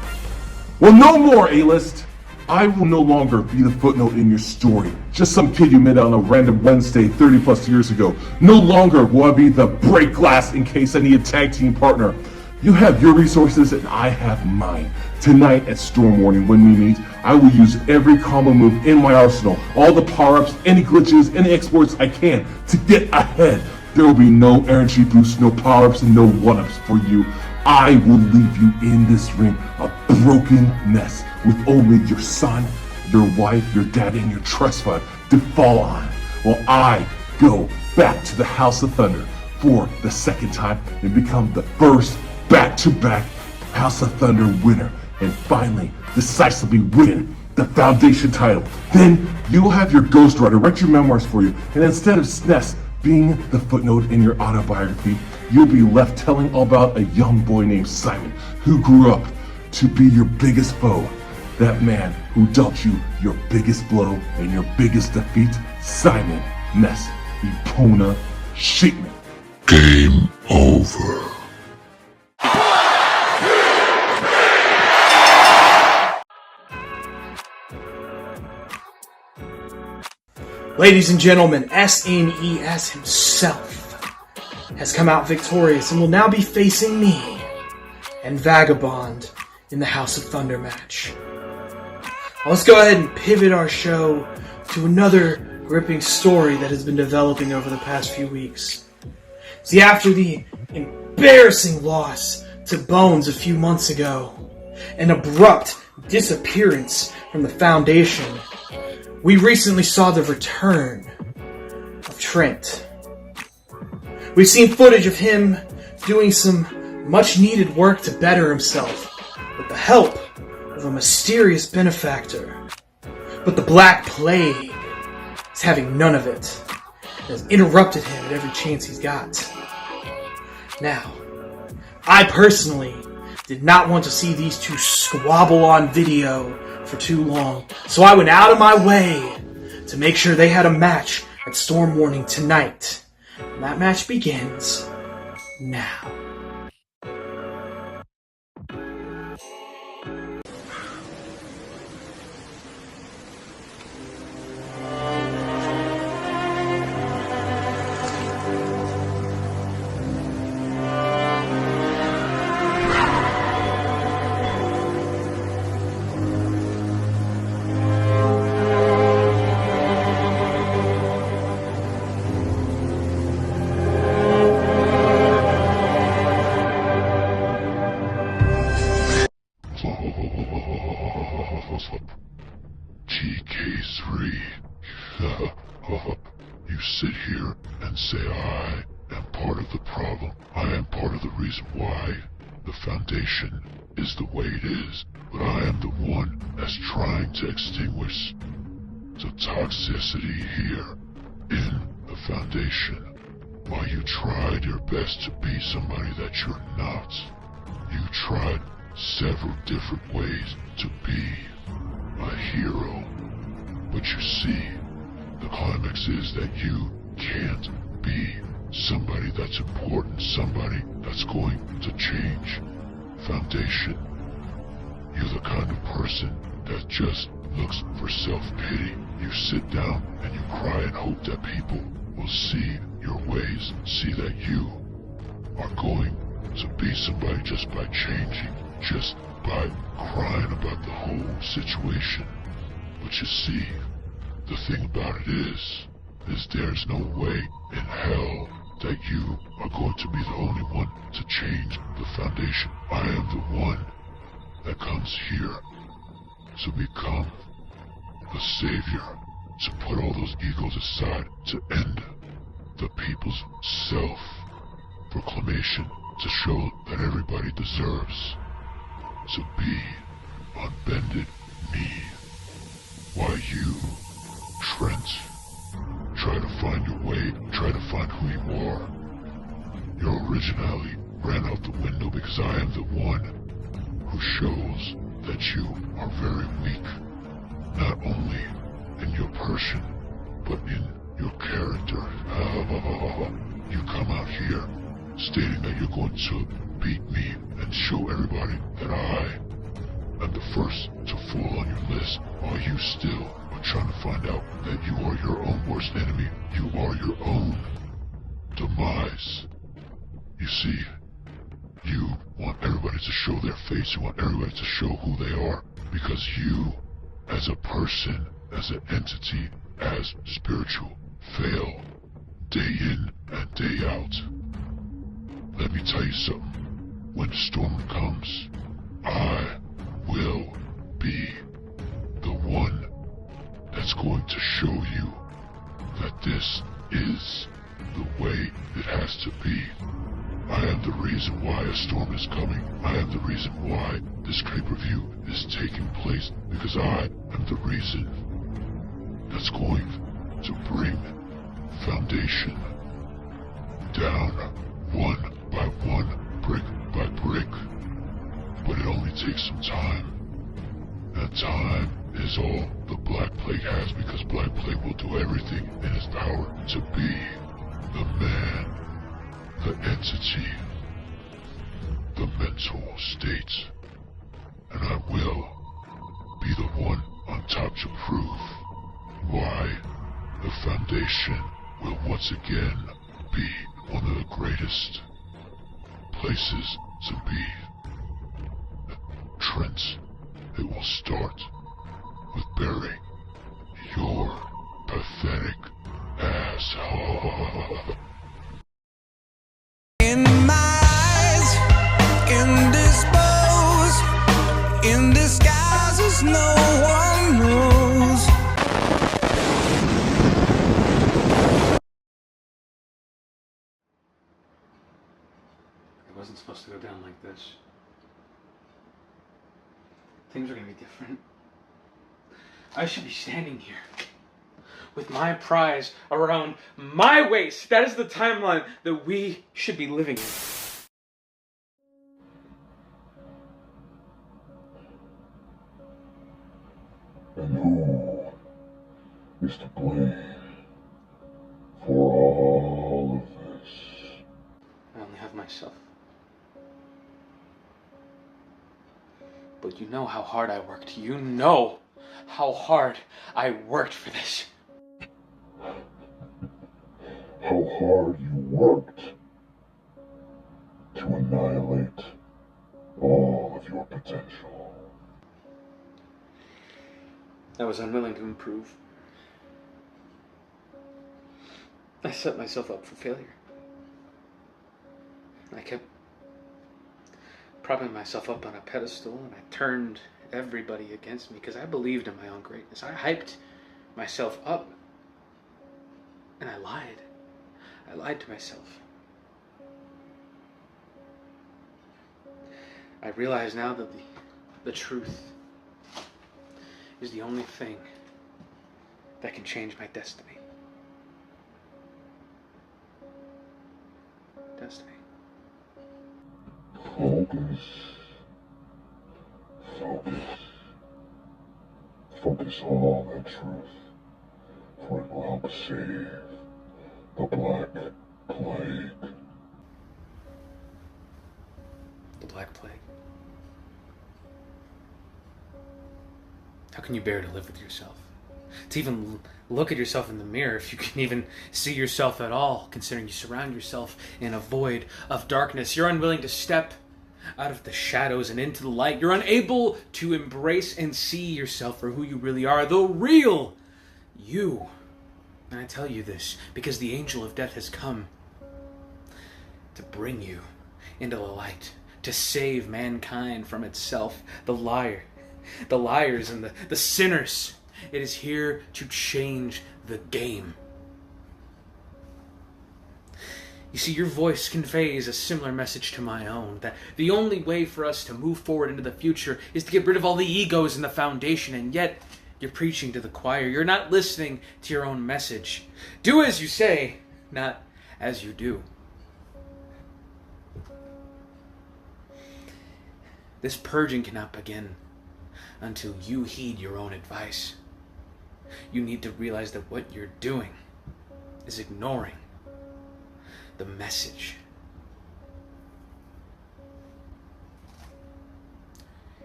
Well, no more, A-list. I will no longer be the footnote in your story, just some kid you met on a random Wednesday 30 plus years ago. No longer will I be the break glass in case I need a tag team partner. You have your resources and I have mine. Tonight at Storm Warning, when we meet, I will use every combo move in my arsenal, all the power-ups, any glitches, any exploits I can to get ahead. There will be no energy boosts, no power-ups, and no one-ups for you. I will leave you in this ring a broken mess with only your son, your wife, your dad, and your trust fund to fall on, while I go back to the House of Thunder for the second time and become the first back-to-back House of Thunder winner, and finally decisively win the Foundation title. Then you'll have your ghostwriter write your memoirs for you, and instead of SNES being the footnote in your autobiography, you'll be left telling all about a young boy named Simon who grew up to be your biggest foe. That man who dealt you your biggest blow and your biggest defeat, Simon Ness Epona Sheepman. Game over. Ladies and gentlemen, SNES himself has come out victorious and will now be facing me and Vagabond in the House of Thunder match. Well, let's go ahead and pivot our show to another gripping story that has been developing over the past few weeks. See, after the embarrassing loss to Bones a few months ago, an abrupt disappearance from the Foundation, we recently saw the return of Trent. We've seen footage of him doing some much-needed work to better himself with the help of a mysterious benefactor. But the Black Plague is having none of it and has interrupted him at every chance he's got. Now, I personally did not want to see these two squabble on video for too long, so I went out of my way to make sure they had a match at Storm Warning tonight. And that match begins now. TK3. You sit here and say I am part of the problem. I am part of the reason why the Foundation is the way it is. But I am the one that's trying to extinguish the toxicity here in the Foundation. While you tried your best to be somebody that you're not. You tried several different ways to be a hero. But you see, the climax is that you can't be somebody that's important, somebody that's going to change Foundation. You're the kind of person that just looks for self-pity. You sit down and you cry and hope that people will see your ways, see that you are going to be somebody just by changing, just by crying about the whole situation. But you see, the thing about it is there's no way in hell that you are going to be the only one to change the Foundation. I am the one that comes here to become the savior, to put all those egos aside, to end the people's self-proclamation, to show that everybody deserves to be on bended knee. While you, Trent, try to find your way, try to find who you are. Your originality ran out the window because I am the one who shows that you are very weak, not only in your person, but in your character. You come out here stating that you're going to beat me and show everybody that I am the first to fall on your list, while you still are trying to find out that you are your own worst enemy. You are your own demise. You see, you want everybody to show their face, you want everybody to show who they are, because you, as a person, as an entity, as spiritual, fail day in and day out. Let me tell you something. When the storm comes, I will be the one that's going to show you that this is the way it has to be. I am the reason reason why a storm is coming. I am the reason why this pay-per-view is taking place, because I am the reason that's going to bring Foundation down one by one, brick by brick. But it only takes some time. And time is all the Black Plague has, because Black Plague will do everything in his power to be the man, the entity, the mental state. And I will be the one on top to prove why the Foundation will once again be one of the greatest places to be. Trent, it will start with burying your pathetic ass. In my eyes, indisposed, in disguises no one knows. It wasn't supposed to go down like this. Things are gonna be different. I should be standing here with my prize around my waist. That is the timeline that we should be living in. And who is to blame for all of this? I only have myself. But you know how hard I worked. You know how hard I worked for this. How hard you worked to annihilate all of your potential. I was unwilling to improve. I set myself up for failure. I kept propping myself up on a pedestal, and I turned everybody against me because I believed in my own greatness. I hyped myself up, and I lied. I lied to myself. I realize now that the truth is the only thing that can change my destiny. Destiny. Focus. Focus. Focus on that truth, for it will help save the Black Plague. The Black Plague. How can you bear to live with yourself? To even look at yourself in the mirror, if you can even see yourself at all, considering you surround yourself in a void of darkness. You're unwilling to step out of the shadows and into the light. You're unable to embrace and see yourself for who you really are, the real you. And I tell you this because the angel of death has come to bring you into the light, to save mankind from itself, the liars and the sinners. It is here to change the game. You see, your voice conveys a similar message to my own, that the only way for us to move forward into the future is to get rid of all the egos in the Foundation, and yet you're preaching to the choir. You're not listening to your own message. Do as you say, not as you do. This purging cannot begin until you heed your own advice. You need to realize that what you're doing is ignoring the message.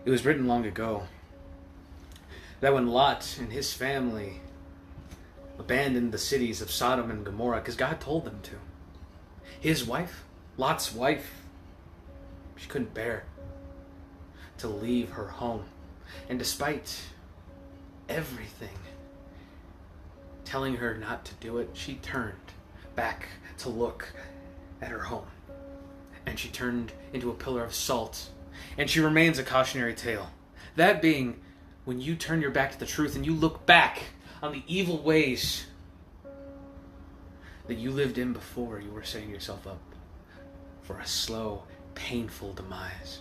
It was written long ago that when Lot and his family abandoned the cities of Sodom and Gomorrah, because God told them to, his wife, Lot's wife, she couldn't bear to leave her home. And despite everything telling her not to do it, she turned back to look at her home. And she turned into a pillar of salt. And she remains a cautionary tale. That being, when you turn your back to the truth and you look back on the evil ways that you lived in before, you were setting yourself up for a slow painful demise.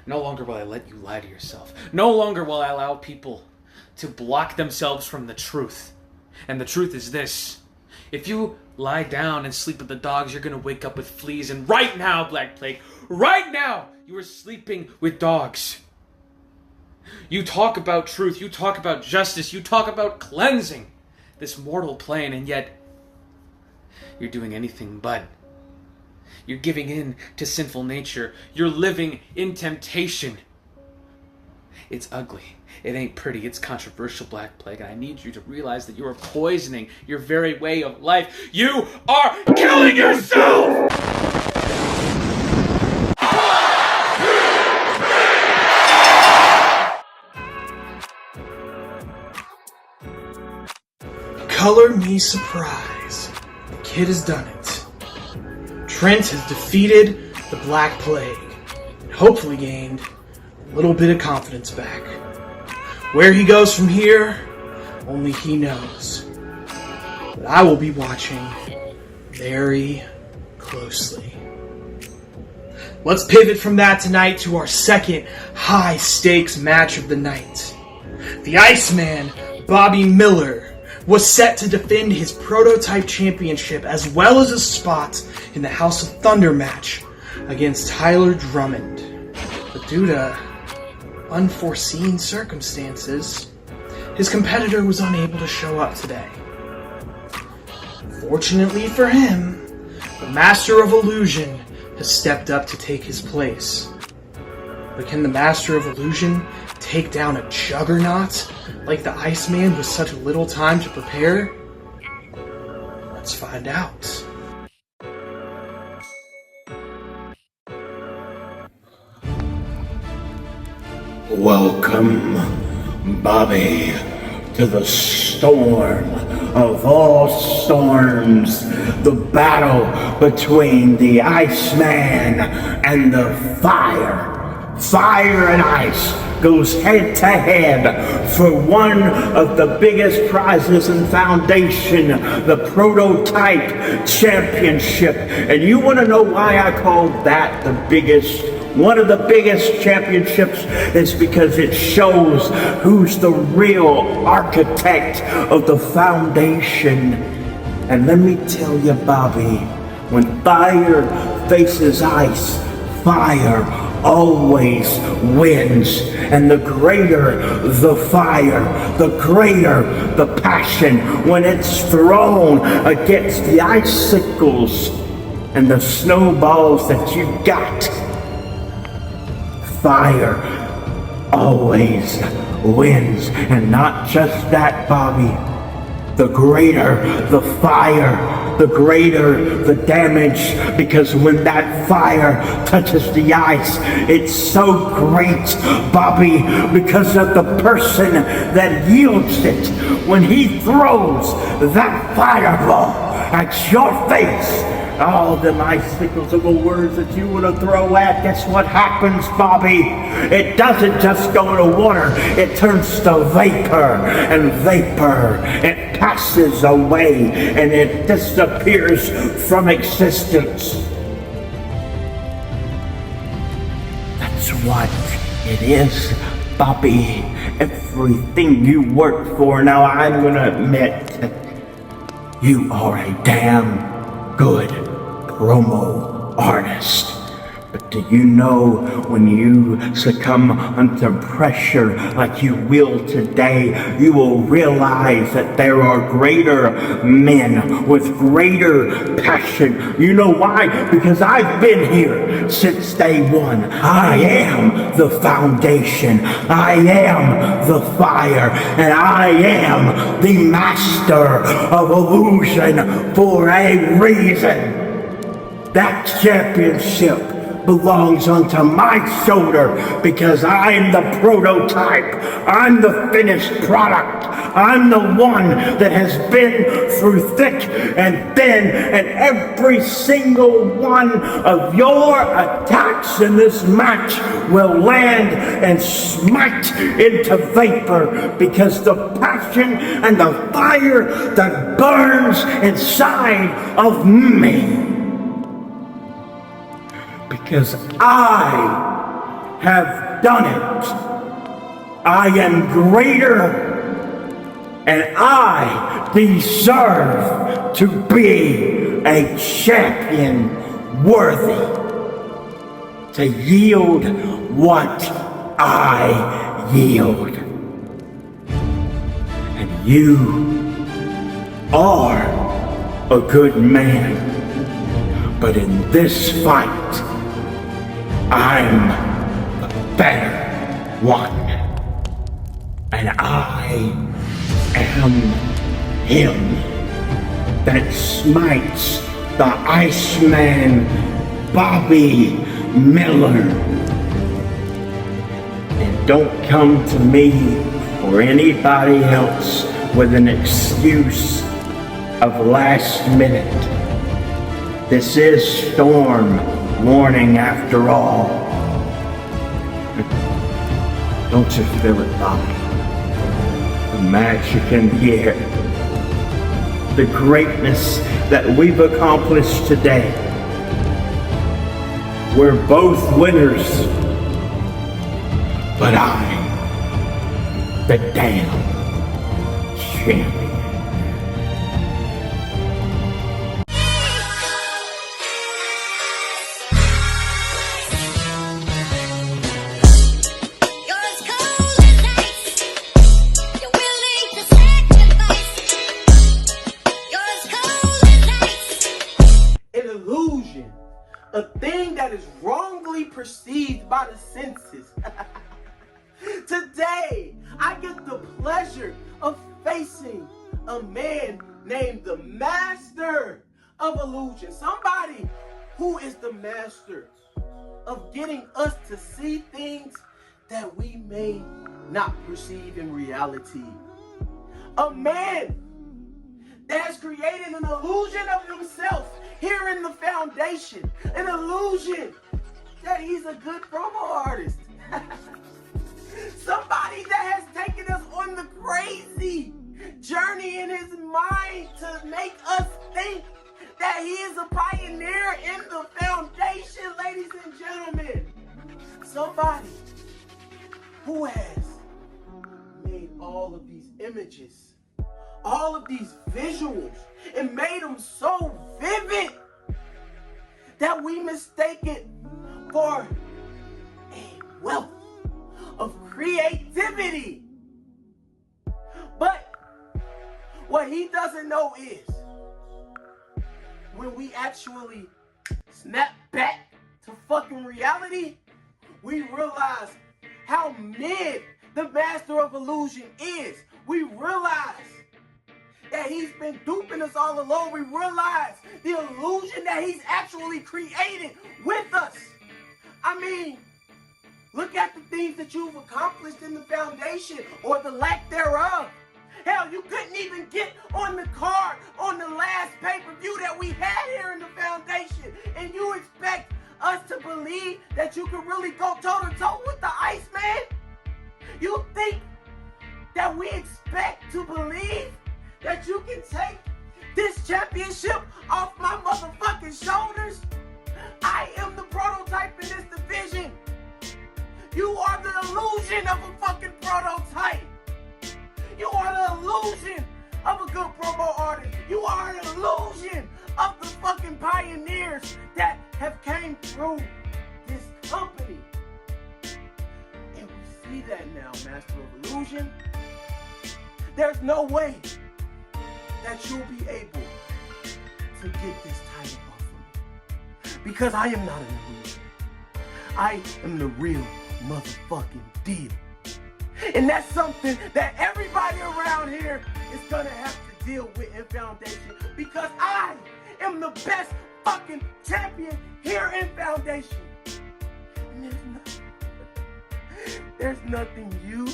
No longer will I let you lie to yourself. No longer will I allow people to block themselves from the truth. And the truth is this. If you lie down and sleep with the dogs, you're going to wake up with fleas. And right now, Black Plague, right now, you are sleeping with dogs. You talk about truth. You talk about justice. You talk about cleansing this mortal plane. And yet, you're doing anything but. You're giving in to sinful nature. You're living in temptation. It's ugly. It ain't pretty. It's controversial, Black Plague. And I need you to realize that you are poisoning your very way of life. You are killing yourself! Color me surprised. The kid has done it. Trent has defeated the Black Plague and hopefully gained a little bit of confidence back. Where he goes from here, only he knows. But I will be watching very closely. Let's pivot from that tonight to our second high-stakes match of the night. The Iceman, Bobby Miller, was set to defend his prototype championship as well as a spot in the House of Thunder match against Tyler Drummond. But due to unforeseen circumstances, his competitor was unable to show up today. Fortunately for him, the Master of Illusion has stepped up to take his place. But can the Master of Illusion take down a juggernaut like the Iceman with such little time to prepare? Let's find out. Welcome, Bobby, to the storm of all storms, the battle between the Iceman and the Fire. Fire and Ice goes head to head for one of the biggest prizes in Foundation, the Prototype Championship. And you want to know why I called that the biggest? One of the biggest championships is because it shows who's the real architect of the Foundation. And let me tell you, Bobby, when Fire faces Ice, Fire always wins. And the greater the fire, the greater the passion when it's thrown against the icicles and the snowballs that you got. Fire always wins. And not just that, Bobby. The greater the fire, the greater the damage, because when that fire touches the ice, it's so great, Bobby, because of the person that yields it. When he throws that fireball at your face, all them icicles of the words that you want to throw at, guess what happens, Bobby? It doesn't just go to water, it turns to vapor, and vapor, it passes away, and it disappears from existence. That's what it is, Bobby. Everything you work for. Now, I'm gonna admit that you are a damn good promo artist. But do you know when you succumb under pressure like you will today, you will realize that there are greater men with greater passion. You know why? Because I've been here since day one. I am the Foundation. I am the Fire. And I am the Master of Illusion for a reason. That championship belongs onto my shoulder because I'm the prototype. I'm the finished product. I'm the one that has been through thick and thin, and every single one of your attacks in this match will land and smite into vapor because the passion and the fire that burns inside of me because I have done it. I am greater, and I deserve to be a champion worthy to yield what I yield. And you are a good man. But in this fight, I'm the better one. And I am him that smites the Iceman Bobby Miller. And don't come to me or anybody else with an excuse of last minute. This is Storm Warning after all. Don't you feel it, Bobby? The magic in the air. The greatness that we've accomplished today. We're both winners. But I'm the damn champion. A thing that is wrongly perceived by the senses. Today, I get the pleasure of facing a man named the Master of Illusion. Somebody who is the master of getting us to see things that we may not perceive in reality. A man that has created an illusion of himself here in the foundation. An illusion that he's a good promo artist. Somebody that has taken us on the crazy journey in his mind to make us think that he is a pioneer in the foundation, ladies and gentlemen. Somebody who has made all of these images, all of these visuals, and made them so vivid that we mistake it for a wealth of creativity. But what he doesn't know is when we actually snap back to fucking reality, we realize how mid the Master of Illusion is. We realize that he's been duping us all along. We realize the illusion that he's actually created with us. I mean, look at the things that you've accomplished in the foundation, or the lack thereof. Hell, you couldn't even get on the card on the last pay-per-view that we had here in the foundation. And you expect us to believe that you could really go toe-to-toe with the Iceman? You think that we expect to believe that you can take this championship off my motherfucking shoulders? I am the prototype in this division. You are the illusion of a fucking prototype. You are the illusion of a good promo artist. You are an illusion of the fucking pioneers that have came through this company. And we see that now, Master of Illusion. There's no way that you'll be able to get this title off of me. Because I am not an illusion. I am the real motherfucking deal. And that's something that everybody around here is gonna have to deal with in Foundation. Because I am the best fucking champion here in Foundation. And there's nothing you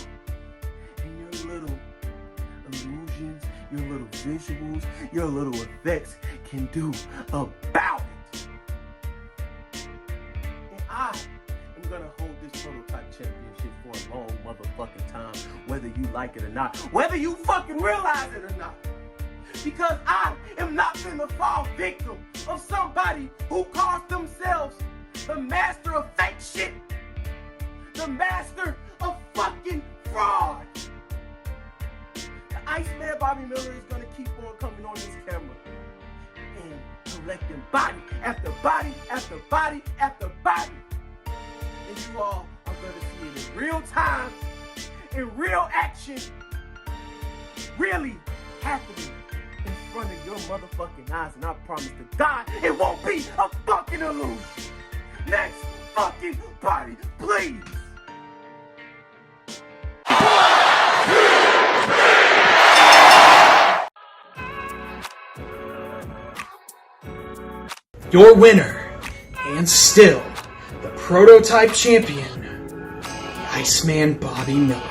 and your little illusions, your little visuals, your little effects can do about it. And I am gonna hold this prototype championship for a long motherfucking time, whether you like it or not, whether you fucking realize it or not. Because I am not gonna fall victim of somebody who calls themselves the master of fake shit, the master of fucking fraud. The Iceman Bobby Miller is gonna keep on coming on this camera and collecting body after body after body after body. And you all are gonna see it in real time, in real action, really happening in front of your motherfucking eyes. And I promise to God, it won't be a fucking illusion. Next fucking body, please. Your winner, and still the prototype champion, the Iceman Bobby Miller.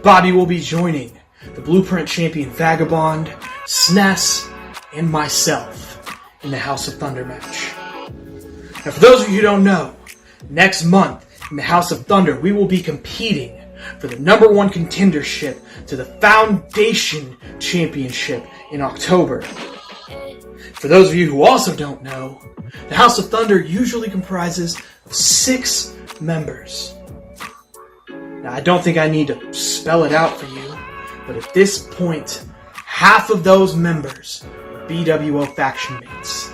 Bobby will be joining the Blueprint champion Vagabond, SNES, and myself in the House of Thunder match. Now, for those of you who don't know, next month in the House of Thunder, we will be competing for the #1 contendership to the Foundation Championship in October. For those of you who also don't know, the House of Thunder usually comprises of 6 members. Now, I don't think I need to spell it out for you, but at this point, half of those members are BWO faction mates.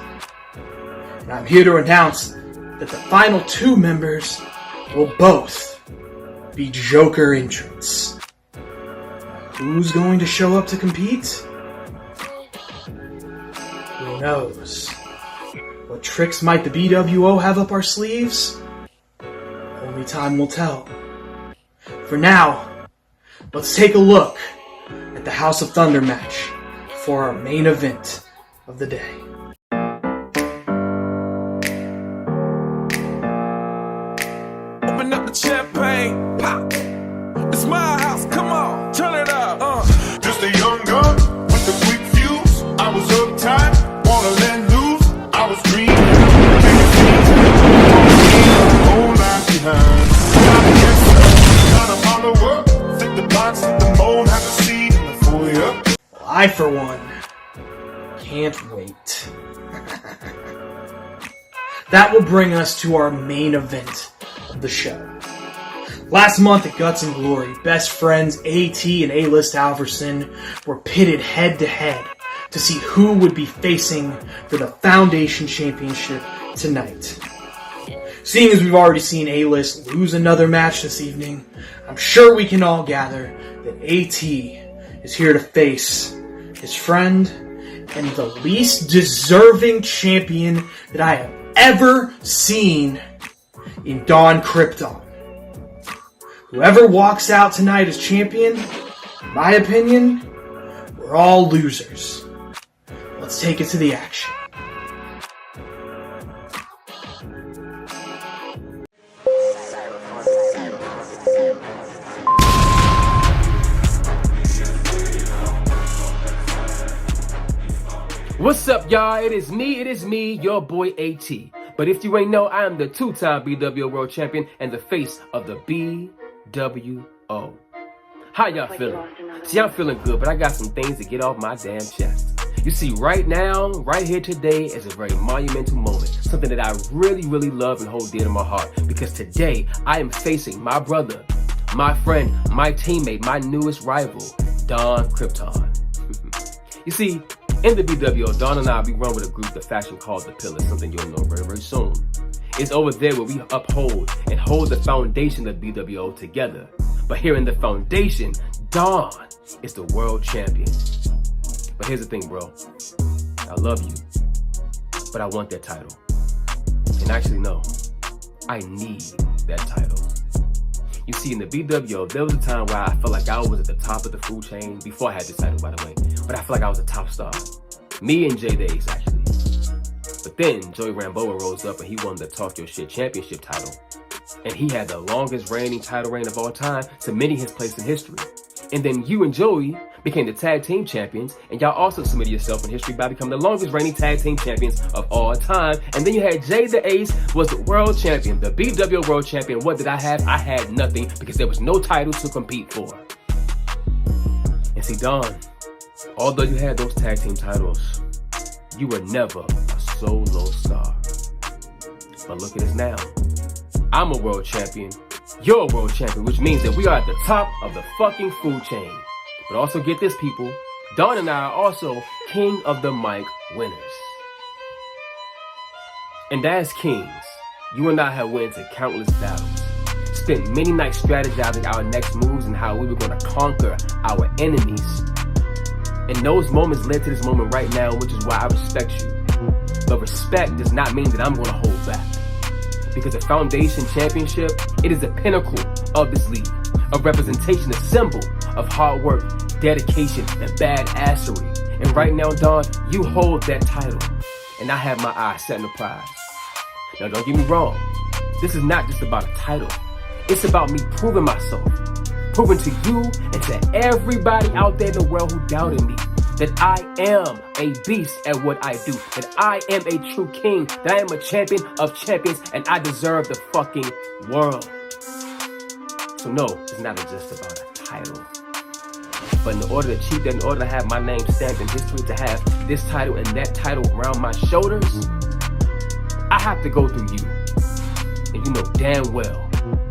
And I'm here to announce that the final 2 members will both be Joker entrants. Who's going to show up to compete? Who knows? What tricks might the BWO have up our sleeves? Only time will tell. For now, let's take a look at the House of Thunder match for our main event of the day. Open up the champagne, pop. It's my house, come on, turn it up. Just a young gun with a quick fuse. I was uptight, wanna let loose. I was green. Whole life behind. Gotta follow up. Fit the box, fit the mold, have a seat in the foyer. I, for one, can't wait. That will bring us to our main event of the show. Last month at Guts and Glory, best friends AT and A-List Alverson were pitted head-to-head to see who would be facing for the Foundation Championship tonight. Seeing as we've already seen A-List lose another match this evening, I'm sure we can all gather that AT is here to face his friend and the least deserving champion that I have ever seen in Dawn Krypton. Whoever walks out tonight as champion, in my opinion, we're all losers. Let's take it to the action. What's up, y'all? It is me, your boy AT. But if you ain't know, I am the 2-time BWO World Champion and the face of the BWO. How y'all feeling? See, I'm feeling good, but I got some things to get off my damn chest. You see, right now, right here today is a very monumental moment. Something that I really, really love and hold dear to my heart. Because today, I am facing my brother, my friend, my teammate, my newest rival, Dawn Krypton. You see, in the BWO, Dawn and I, we run with a group, the faction called The Pillars, something you'll know very, very soon. It's over there where we uphold and hold the foundation of BWO together. But here in the foundation, Dawn is the world champion. But here's the thing, bro. I love you, but I want that title. And actually, no, I need that title. You see, in the BWO, there was a time where I felt like I was at the top of the food chain, before I had this title, by the way. But I feel like I was a top star. Me and Jay the Ace, actually. But then, Joey Ramboa rose up and he won the Talk Your Shit Championship title. And he had the longest reigning title reign of all time, cementing his place in history. And then you and Joey became the tag team champions, and y'all also cemented yourself in history by becoming the longest reigning tag team champions of all time. And then you had Jay the Ace was the world champion, the BWO world champion. What did I have? I had nothing, because there was no title to compete for. And see, Dawn, although you had those tag team titles, you were never a solo star. But look at us now. I'm a world champion. You're a world champion, which means that we are at the top of the fucking food chain. But also get this, people. Don and I are also King of the Mic winners. And as kings, you and I have went into countless battles. Spent many nights strategizing our next moves and how we were going to conquer our enemies. And those moments led to this moment right now, which is why I respect you. But respect does not mean that I'm going to hold back. Because the Foundation Championship, it is the pinnacle of this league. A representation, a symbol of hard work, dedication, and badassery. And right now, Don, you hold that title. And I have my eyes set on the prize. Now, don't get me wrong. This is not just about a title. It's about me proving myself. Proving to you and to everybody out there in the world who doubted me that I am a beast at what I do. That I am a true king. That I am a champion of champions. And I deserve the fucking world. So no, it's not just about a title. But in order to achieve that, in order to have my name stamped in history, to have this title and that title around my shoulders, I have to go through you. And you know damn well,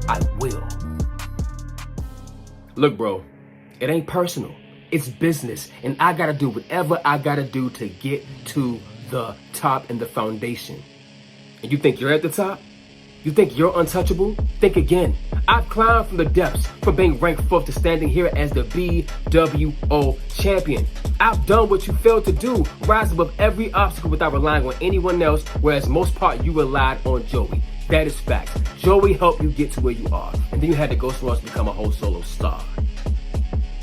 I will. Look, bro, it ain't personal. It's business. And I gotta do whatever I gotta do to get to the top and the foundation. And you think you're at the top? You think you're untouchable? Think again. I've climbed from the depths, from being ranked 4th to standing here as the BWO champion. I've done what you failed to do, rise above every obstacle without relying on anyone else, whereas most part you relied on Joey. That is fact. Joey helped you get to where you are, and then you had to go somewhere else to become a whole solo star.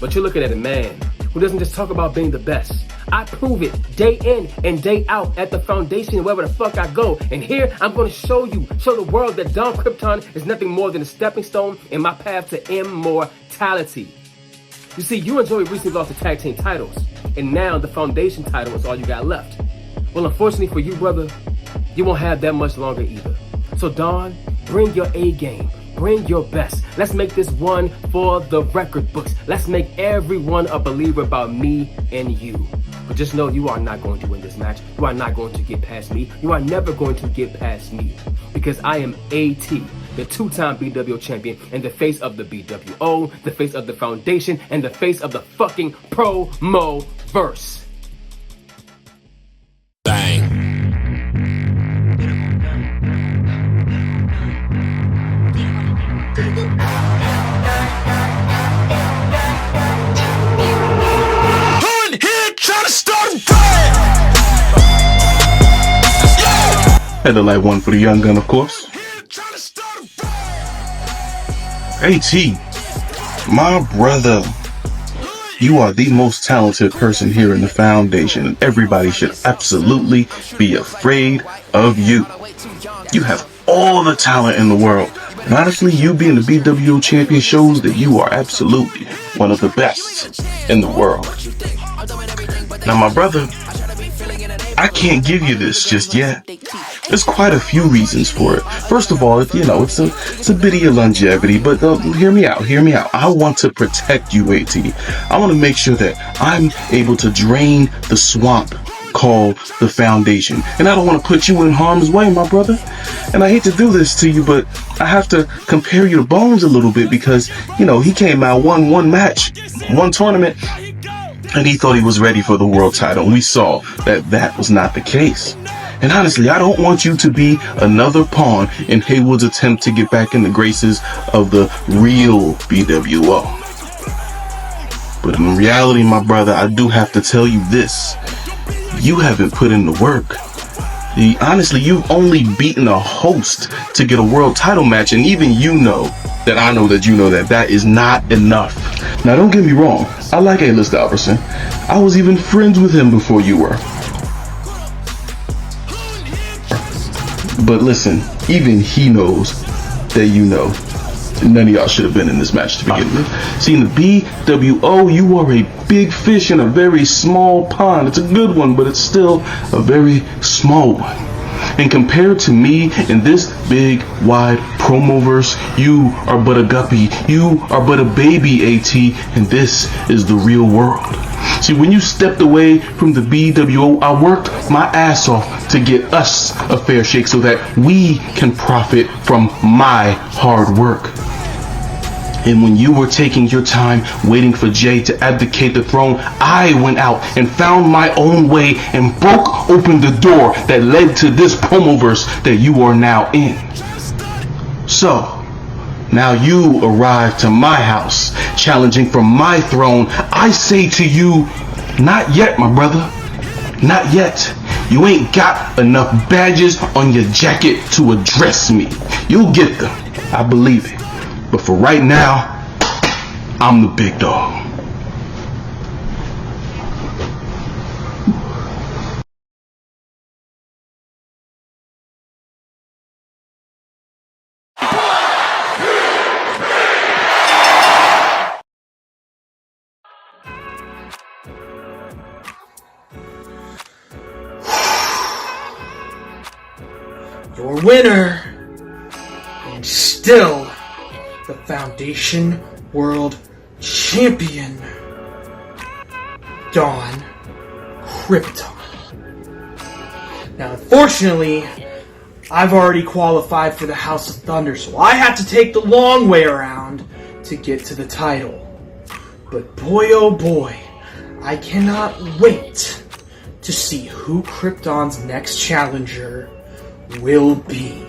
But you're looking at a man who doesn't just talk about being the best. I prove it day in and day out at the foundation, wherever the fuck I go. And here I'm going to show the world that Don Krypton is nothing more than a stepping stone in my path to immortality. You see, you and Joey recently lost the tag team titles, and now the foundation title is all you got left. Well, unfortunately for you, brother, you won't have that much longer either. So Don, bring your A game. Bring your best. Let's make this one for the record books. Let's make everyone a believer about me and you. But just know you are not going to win this match. You are not going to get past me. You are never going to get past me. Because I am AT, the 2-time BWO champion, and the face of the BWO, the face of the foundation, and the face of the fucking promo-verse. Bang. Had to light one for the young gun, of course. AT, my brother, you are the most talented person here in the foundation, and everybody should absolutely be afraid of you. You have all the talent in the world, and honestly, you being the BWO champion shows that you are absolutely one of the best in the world. Now, my brother, I can't give you this just yet. There's quite a few reasons for it. First of all, you know, it's a bit of your longevity, but hear me out. I want to protect you, AT. I want to make sure that I'm able to drain the swamp called the foundation. And I don't want to put you in harm's way, my brother. And I hate to do this to you, but I have to compare you to Bones a little bit because, you know, he came out, won one match, one tournament, and he thought he was ready for the world title. And we saw that that was not the case. And honestly, I don't want you to be another pawn in Haywood's attempt to get back in the graces of the real BWO. But in reality, my brother, I do have to tell you this. You haven't put in the work. Honestly, you've only beaten a host to get a world title match, and even you know that I know that you know that that is not enough. Now, don't get me wrong. I like A-List Alverson. I was even friends with him before you were. But listen, even he knows that you know none of y'all should have been in this match to begin with. See, in the BWO, you are a big fish in a very small pond. It's a good one, but it's still a very small one. And compared to me in this big, wide promoverse, you are but a guppy. You are but a baby, AT, and this is the real world. See, when you stepped away from the BWO, I worked my ass off to get us a fair shake so that we can profit from my hard work. And when you were taking your time waiting for Jay to abdicate the throne, I went out and found my own way and broke open the door that led to this promoverse that you are now in. So, now you arrive to my house, challenging for my throne. I say to you, not yet, my brother. Not yet. You ain't got enough badges on your jacket to address me. You'll get them. I believe it. But for right now, I'm the big dog. Your winner, and still the Foundation World Champion, Dawn Krypton. Now, unfortunately, I've already qualified for the House of Thunder, so I have to take the long way around to get to the title. But boy, oh boy, I cannot wait to see who Krypton's next challenger will be.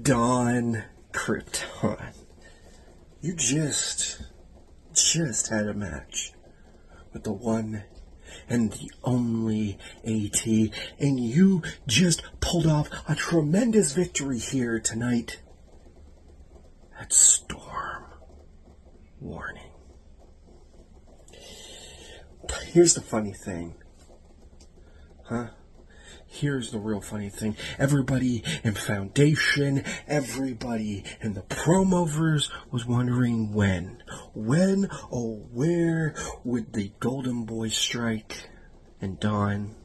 Dawn Krypton. You just had a match with the one and the only AT, and you just pulled off a tremendous victory here tonight at Storm. Warning. Here's the funny thing. Here's the real funny thing. Everybody in Foundation, everybody in the Promovers was wondering when, oh, where would the Golden Boy strike? And Dawn,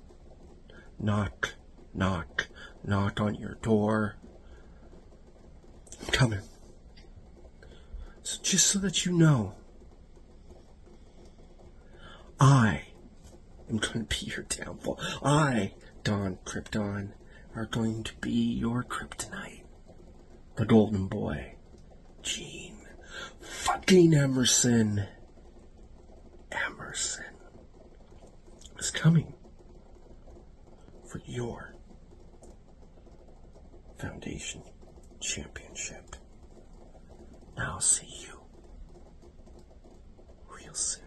knock on your door. I'm coming. So just so that you know, I am going to be your downfall. I, Dawn Krypton, are going to be your kryptonite. The Golden Boy, Gene fucking Emerson is coming for your Foundation Championship. Now I'll see you real soon.